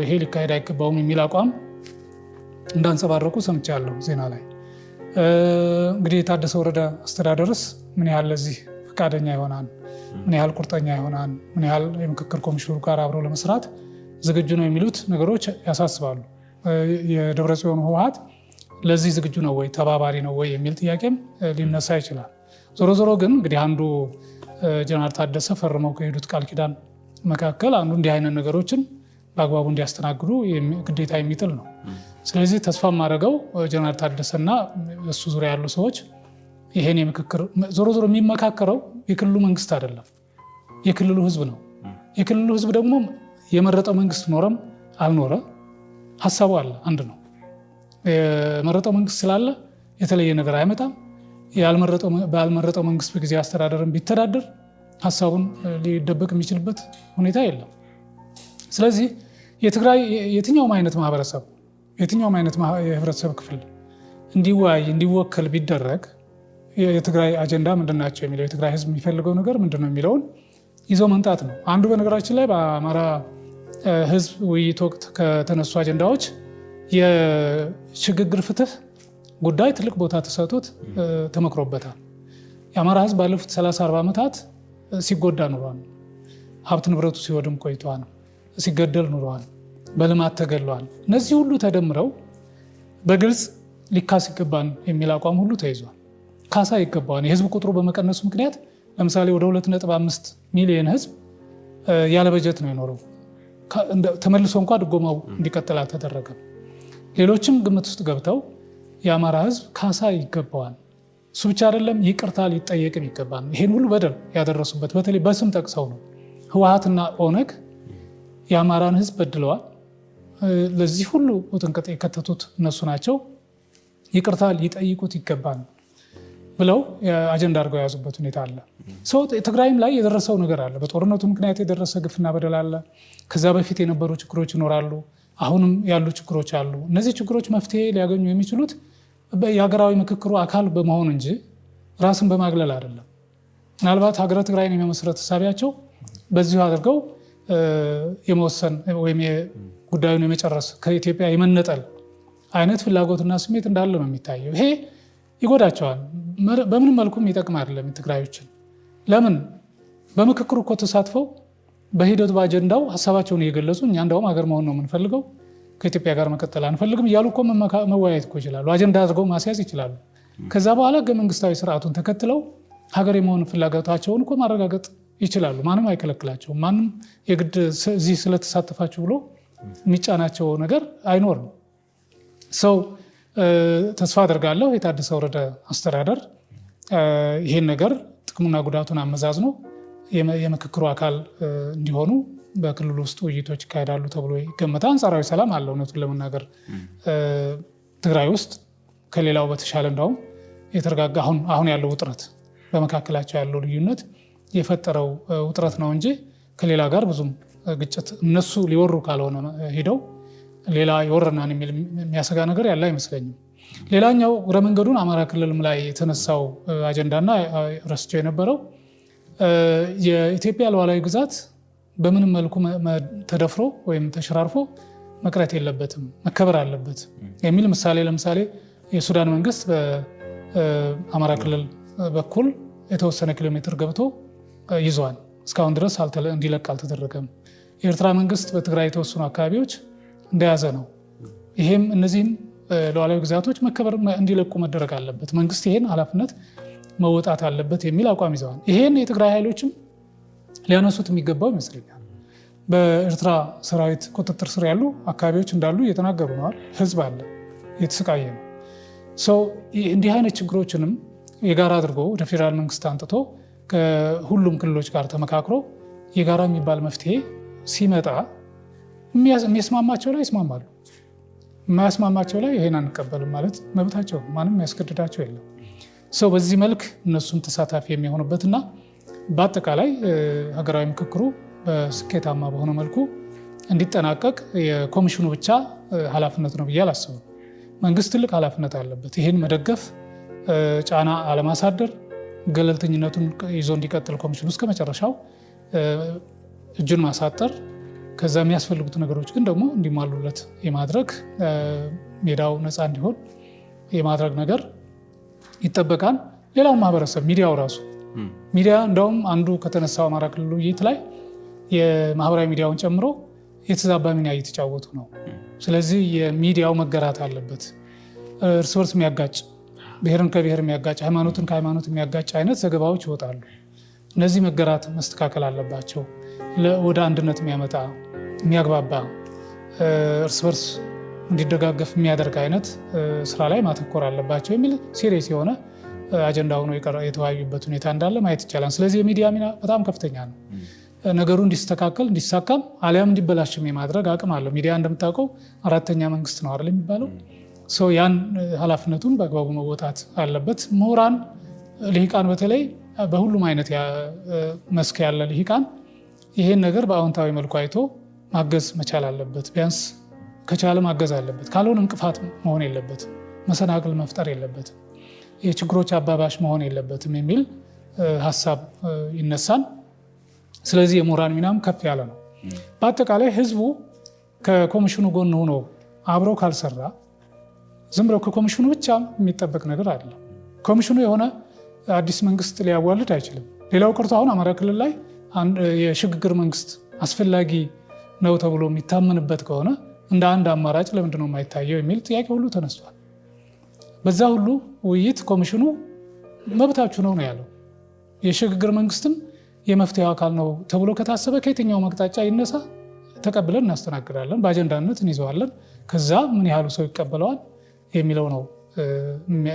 ይሄ ሊካሄድ አይገባውም የሚል አቋም እንዳንጸባረቁ ሰምቻለሁ ዜና ላይ። እንግዲህ የታደሰ ወረደ አስተዳደርስ ምን ያህል ለዚህ ፈቃደኛ ይሆናል፣ ምን ያህል ቁርጠኛ ይሆናል፣ ምን ያህል የምክክር ኮሚሽኑ ጋር አብሮ ለመስራት ዝግጁ ነው የሚሉት ነገሮች ያሳስባሉ። የደብረጽዮን ህወሓት ለዚህ ዝግጁ ነው ወይ፣ ተባባሪ ነው ወይ የሚል ጥያቄም ሊነሳ ይችላል። ዞሮ ዞሮ ግን እንግዲህ አንዱ ጀነራል ታደሰ ፈርመው ከሄዱት ቃል ኪዳን መካከል አንዱ እንዲህ አይነት ነገሮችን በአግባቡ እንዲያስተናግዱ ግዴታ የሚጥል ነው። ስለዚህ ተስፋ የማደርገው ጀነራል ታደሰና እሱ ዙሪያ ያሉ ሰዎች ይሄን የምክክር ዞሮ ዞሮ የሚመካከረው የክልሉ መንግስት አይደለም፣ የክልሉ ህዝብ ነው። የክልሉ ህዝብ ደግሞ የመረጠው መንግስት ኖረም አልኖረ ሀሳቡ አለ፣ አንድ ነው። የመረጠው መንግስት ስላለ የተለየ ነገር አይመጣም። ባልመረጠው መንግስት በጊዜ አስተዳደርን ቢተዳደር ሀሳቡን ሊደበቅ የሚችልበት ሁኔታ የለም። ስለዚህ የትግራይ የትኛውም አይነት ማህበረሰብ የትኛውም አይነት የህብረተሰብ ክፍል እንዲወያይ እንዲወከል ቢደረግ የትግራይ አጀንዳ ምንድናቸው የሚለው የትግራይ ህዝብ የሚፈልገው ነገር ምንድነው የሚለውን ይዞ መምጣት ነው። አንዱ በነገራችን ላይ በአማራ ህዝብ ውይይት ወቅት ከተነሱ አጀንዳዎች የሽግግር ፍትህ ጉዳይ ትልቅ ቦታ ተሰጥቶት ተመክሮበታል። የአማራ ህዝብ ባለፉት 30-40 ዓመታት ሲጎዳ ኑሯል። ሀብት ንብረቱ ሲወድም ቆይቷል። ሲገደል ኑሯል። በልማት ተገድሏል። እነዚህ ሁሉ ተደምረው በግልጽ ሊካስ ይገባን የሚል አቋም ሁሉ ተይዟል። ካሳ ይገባዋል። የህዝብ ቁጥሩ በመቀነሱ ምክንያት ለምሳሌ ወደ 2.5 ሚሊዮን ህዝብ ያለ በጀት ነው የኖረው። ተመልሶ እንኳ ድጎማው እንዲቀጥል አልተደረገም። ሌሎችም ግምት ውስጥ ገብተው የአማራ ህዝብ ካሳ ይገባዋል። እሱ ብቻ አይደለም፣ ይቅርታ ሊጠየቅም ይገባል። ይሄን ሁሉ በደል ያደረሱበት በተለይ በስም ጠቅሰው ነው። ህወሓትና ኦነግ የአማራን ህዝብ በድለዋል። ለዚህ ሁሉ ውጥንቅጥ የከተቱት እነሱ ናቸው። ይቅርታ ሊጠይቁት ይገባል ብለው አጀንዳ አድርገው የያዙበት ሁኔታ አለ። ትግራይም ላይ የደረሰው ነገር አለ። በጦርነቱ ምክንያት የደረሰ ግፍና በደል አለ። ከዛ በፊት የነበሩ ችግሮች ይኖራሉ። አሁንም ያሉ ችግሮች አሉ። እነዚህ ችግሮች መፍትሄ ሊያገኙ የሚችሉት የሀገራዊ ምክክሩ አካል በመሆን እንጂ ራስን በማግለል አይደለም። ምናልባት ሀገረ ትግራይን የመመስረት ተሳቢያቸው በዚሁ አድርገው የመወሰን ወይም ጉዳዩን የመጨረስ ከኢትዮጵያ የመነጠል አይነት ፍላጎትና ስሜት እንዳለ ነው የሚታየው። ይሄ ይጎዳቸዋል። በምንም መልኩም ይጠቅም አይደለም ትግራዮችን። ለምን በምክክሩ እኮ ተሳትፈው በሂደቱ በአጀንዳው ሀሳባቸውን እየገለጹ እኛ እንደውም ሀገር መሆን ነው የምንፈልገው፣ ከኢትዮጵያ ጋር መቀጠል አንፈልግም እያሉ እኮ መወያየት እኮ ይችላሉ። አጀንዳ አድርገው ማስያዝ ይችላሉ። ከዛ በኋላ ህገ መንግስታዊ ስርዓቱን ተከትለው ሀገር የመሆን ፍላጎታቸውን እኮ ማረጋገጥ ይችላሉ። ማንም አይከለክላቸውም። ማንም የግድ እዚህ ስለተሳተፋችሁ ብሎ የሚጫናቸው ነገር አይኖርም። ተስፋ አደርጋለሁ የታደሰ ወረደ አስተዳደር ይሄን ነገር ጥቅሙና ጉዳቱን አመዛዝኖ የምክክሩ አካል እንዲሆኑ በክልሉ ውስጥ ውይይቶች ይካሄዳሉ ተብሎ ይገመታል። አንጻራዊ ሰላም አለ። እውነቱን ለመናገር ትግራይ ውስጥ ከሌላው በተሻለ እንዳውም የተረጋጋ አሁን ያለው ውጥረት በመካከላቸው ያለው ልዩነት የፈጠረው ውጥረት ነው እንጂ ከሌላ ጋር ብዙም ግጭት እነሱ ሊወሩ ካልሆነ ሄደው ሌላ ይወረናን የሚል የሚያሰጋ ነገር ያለ አይመስለኝም። ሌላኛው እግረ መንገዱን አማራ ክልልም ላይ የተነሳው አጀንዳና ረስቸው የነበረው የኢትዮጵያ ሉዓላዊ ግዛት በምንም መልኩ ተደፍሮ ወይም ተሸራርፎ መቅረት የለበትም፣ መከበር አለበት የሚል ምሳሌ ለምሳሌ የሱዳን መንግስት በአማራ ክልል በኩል የተወሰነ ኪሎ ሜትር ገብቶ ይዟል። እስካሁን ድረስ እንዲለቅ አልተደረገም። የኤርትራ መንግስት በትግራይ የተወሰኑ አካባቢዎች እንደያዘ ነው። ይሄም እነዚህም ሉዓላዊ ግዛቶች መከበር እንዲለቁ መደረግ አለበት፣ መንግስት ይሄን ኃላፊነት መወጣት አለበት የሚል አቋም ይዘዋል። ይሄን የትግራይ ኃይሎችም ሊያነሱት የሚገባው ይመስለኛል። በኤርትራ ሰራዊት ቁጥጥር ስር ያሉ አካባቢዎች እንዳሉ እየተናገሩ ነዋል። ህዝብ አለ፣ እየተሰቃየ ነው። እንዲህ አይነት ችግሮችንም የጋራ አድርጎ ወደ ፌዴራል መንግስት አንጥቶ ከሁሉም ክልሎች ጋር ተመካክሮ የጋራ የሚባል መፍትሄ ሲመጣ የሚያስማማቸው ላይ ይስማማሉ፣ የማያስማማቸው ላይ ይሄን አንቀበልም ማለት መብታቸው፣ ማንም ያስገድዳቸው የለም። በዚህ መልክ እነሱም ተሳታፊ የሚሆኑበትና በአጠቃላይ ሀገራዊ ምክክሩ በስኬታማ በሆነ መልኩ እንዲጠናቀቅ የኮሚሽኑ ብቻ ኃላፊነት ነው ብዬ አላስብም። መንግስት ትልቅ ኃላፊነት አለበት። ይህን መደገፍ፣ ጫና አለማሳደር፣ ገለልተኝነቱን ይዞ እንዲቀጥል ኮሚሽኑ እስከ መጨረሻው እጁን ማሳጠር፣ ከዛ የሚያስፈልጉት ነገሮች ግን ደግሞ እንዲሟሉለት የማድረግ ሜዳው ነፃ እንዲሆን የማድረግ ነገር ይጠበቃል። ሌላው ማህበረሰብ ሚዲያው ራሱ ሚዲያ እንደውም አንዱ ከተነሳው አማራ ክልል ውይይት ላይ የማህበራዊ ሚዲያውን ጨምሮ የተዛባ ሚና እየተጫወቱ ነው። ስለዚህ የሚዲያው መገራት አለበት። እርስ በርስ የሚያጋጭ ብሔርን ከብሔር የሚያጋጭ ሃይማኖትን ከሃይማኖት የሚያጋጭ አይነት ዘገባዎች ይወጣሉ። እነዚህ መገራት መስተካከል አለባቸው። ወደ አንድነት የሚያመጣ የሚያግባባ እርስ በርስ እንዲደጋገፍ የሚያደርግ አይነት ስራ ላይ ማተኮር አለባቸው የሚል ሲሪየስ የሆነ አጀንዳ ሆኖ የተወያዩበት ሁኔታ እንዳለ ማየት ይቻላል። ስለዚህ የሚዲያ ሚና በጣም ከፍተኛ ነው። ነገሩ እንዲስተካከል እንዲሳካም አሊያም እንዲበላሽም የማድረግ አቅም አለው። ሚዲያ እንደምታውቀው አራተኛ መንግስት ነው አይደል የሚባለው። ያን ኃላፊነቱን በአግባቡ መወጣት አለበት። ምሁራን፣ ልሂቃን፣ በተለይ በሁሉም አይነት መስክ ያለ ልሂቃን ይሄን ነገር በአዎንታዊ መልኩ አይቶ ማገዝ መቻል አለበት። ቢያንስ ከቻለ ማገዝ አለበት። ካልሆነ እንቅፋት መሆን የለበትም፣ መሰናክል መፍጠር የለበትም፣ የችግሮች አባባሽ መሆን የለበትም የሚል ሀሳብ ይነሳል። ስለዚህ የምሁራን ሚናም ከፍ ያለ ነው። በአጠቃላይ ህዝቡ ከኮሚሽኑ ጎን ሆኖ አብሮ ካልሰራ ዝም ብለው ከኮሚሽኑ ብቻ የሚጠበቅ ነገር አይደለም። ኮሚሽኑ የሆነ አዲስ መንግስት ሊያዋልድ አይችልም። ሌላው ቀርቶ አሁን አማራ ክልል ላይ የሽግግር መንግስት አስፈላጊ ነው ተብሎ የሚታመንበት ከሆነ እንደ አንድ አማራጭ ለምንድነው የማይታየው የሚል ጥያቄ ሁሉ ተነስቷል። በዛ ሁሉ ውይይት ኮሚሽኑ መብታችሁ ነው ያለው። የሽግግር መንግስትም የመፍትሄው አካል ነው ተብሎ ከታሰበ ከየትኛው መቅጣጫ ይነሳ ተቀብለን እናስተናግዳለን፣ በአጀንዳነት እንይዘዋለን። ከዛ ምን ያህሉ ሰው ይቀበለዋል የሚለው ነው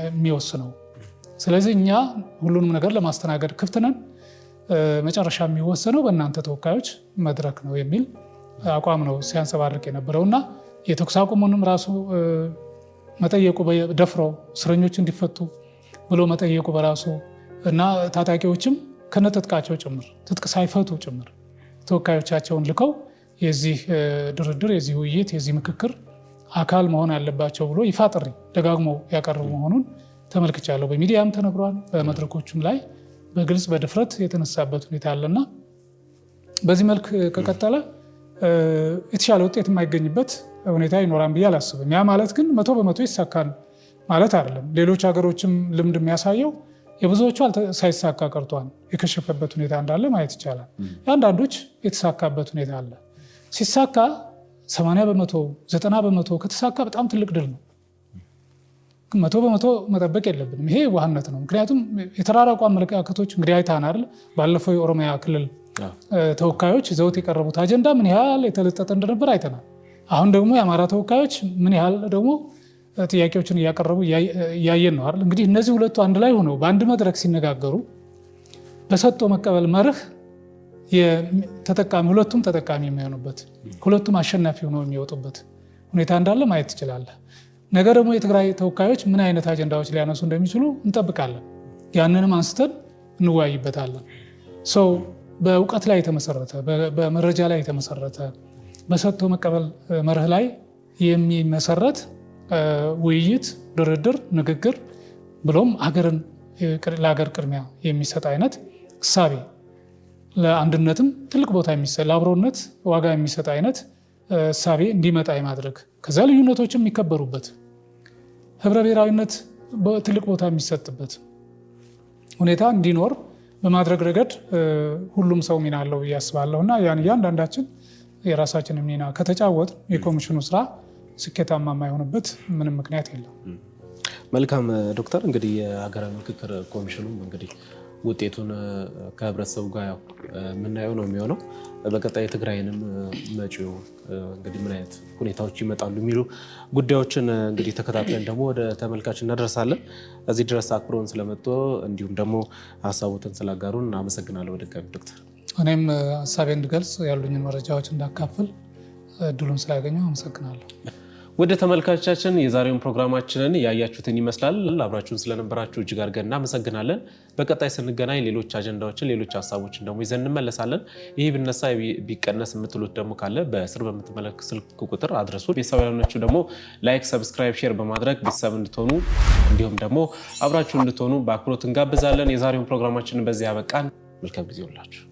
የሚወስነው። ስለዚህ እኛ ሁሉንም ነገር ለማስተናገድ ክፍት ነን። መጨረሻ የሚወሰነው በእናንተ ተወካዮች መድረክ ነው የሚል አቋም ነው ሲያንጸባርቅ የነበረው እና የተኩስ አቁሙንም ራሱ መጠየቁ ደፍሮ እስረኞች እንዲፈቱ ብሎ መጠየቁ በራሱ እና ታጣቂዎችም ከነትጥቃቸው ጭምር ትጥቅ ሳይፈቱ ጭምር ተወካዮቻቸውን ልከው የዚህ ድርድር፣ የዚህ ውይይት፣ የዚህ ምክክር አካል መሆን ያለባቸው ብሎ ይፋ ጥሪ ደጋግሞ ያቀርቡ መሆኑን ተመልክቻለሁ። በሚዲያም ተነግሯል። በመድረኮቹም ላይ በግልጽ በድፍረት የተነሳበት ሁኔታ አለና በዚህ መልክ ከቀጠለ የተሻለ ውጤት የማይገኝበት ሁኔታ ይኖራል ብዬ አላስብም። ያ ማለት ግን 100% ይሳካል ማለት አይደለም። ሌሎች ሀገሮችም ልምድ የሚያሳየው የብዙዎቹ ሳይሳካ ቀርቷል፣ የከሸፈበት ሁኔታ እንዳለ ማየት ይቻላል። የአንዳንዶች የተሳካበት ሁኔታ አለ። ሲሳካ 80%፣ 90% ከተሳካ በጣም ትልቅ ድል ነው። 100% መጠበቅ የለብንም። ይሄ ዋህነት ነው። ምክንያቱም የተራራቁ አመለካከቶች እንግዲህ አይተናል። ባለፈው የኦሮሚያ ክልል ተወካዮች ይዘውት የቀረቡት አጀንዳ ምን ያህል የተለጠጠ እንደነበር አይተናል። አሁን ደግሞ የአማራ ተወካዮች ምን ያህል ደግሞ ጥያቄዎችን እያቀረቡ እያየን ነው አይደል? እንግዲህ እነዚህ ሁለቱ አንድ ላይ ሆነው በአንድ መድረክ ሲነጋገሩ በሰጥቶ መቀበል መርህ ሁለቱም ተጠቃሚ የሚሆኑበት፣ ሁለቱም አሸናፊ ሆነው የሚወጡበት ሁኔታ እንዳለ ማየት ትችላለህ። ነገ ደግሞ የትግራይ ተወካዮች ምን አይነት አጀንዳዎች ሊያነሱ እንደሚችሉ እንጠብቃለን። ያንንም አንስተን እንወያይበታለን። በእውቀት ላይ የተመሰረተ፣ በመረጃ ላይ የተመሰረተ፣ በሰጥቶ መቀበል መርህ ላይ የሚመሰረት ውይይት፣ ድርድር፣ ንግግር ብሎም ለሀገር ቅድሚያ የሚሰጥ አይነት እሳቤ፣ ለአንድነትም ትልቅ ቦታ የሚሰጥ ለአብሮነት ዋጋ የሚሰጥ አይነት እሳቤ እንዲመጣ የማድረግ ከዛ ልዩነቶችም የሚከበሩበት ህብረ ብሔራዊነት ትልቅ ቦታ የሚሰጥበት ሁኔታ እንዲኖር በማድረግ ረገድ ሁሉም ሰው ሚና አለው ብዬ አስባለሁ እና ያን እያንዳንዳችን የራሳችንን ሚና ከተጫወት የኮሚሽኑ ስራ ስኬታማ የማይሆንበት ምንም ምክንያት የለም። መልካም ዶክተር፣ እንግዲህ የሀገራዊ ምክክር ኮሚሽኑ እንግዲህ ውጤቱን ከህብረተሰቡ ጋር የምናየው ነው የሚሆነው። በቀጣይ ትግራይንም መጪው እንግዲህ ምን አይነት ሁኔታዎች ይመጣሉ የሚሉ ጉዳዮችን እንግዲህ ተከታትለን ደግሞ ወደ ተመልካች እናደርሳለን። እዚህ ድረስ አክብሮን ስለመጡ እንዲሁም ደግሞ ሀሳቦትን ስላጋሩን አመሰግናለሁ በድጋሚ ዶክተር። እኔም ሀሳቤ እንድገልጽ ያሉኝን መረጃዎች እንዳካፍል እድሉን ስላገኘው አመሰግናለሁ። ወደ ተመልካቾቻችን የዛሬውን ፕሮግራማችንን ያያችሁትን ይመስላል። አብራችሁን ስለነበራችሁ እጅግ አድርገን እናመሰግናለን። በቀጣይ ስንገናኝ ሌሎች አጀንዳዎችን ሌሎች ሀሳቦችን ደግሞ ይዘን እንመለሳለን። ይህ ብነሳ ቢቀነስ የምትሉት ደግሞ ካለ በስር በምትመለከቱት ስልክ ቁጥር አድረሱ። ቤተሰብ ያልሆናችሁ ደግሞ ላይክ፣ ሰብስክራይብ፣ ሼር በማድረግ ቤተሰብ እንድትሆኑ እንዲሁም ደግሞ አብራችሁ እንድትሆኑ በአክብሮት እንጋብዛለን። የዛሬውን ፕሮግራማችንን በዚህ ያበቃን። መልካም ጊዜ ሁላችሁ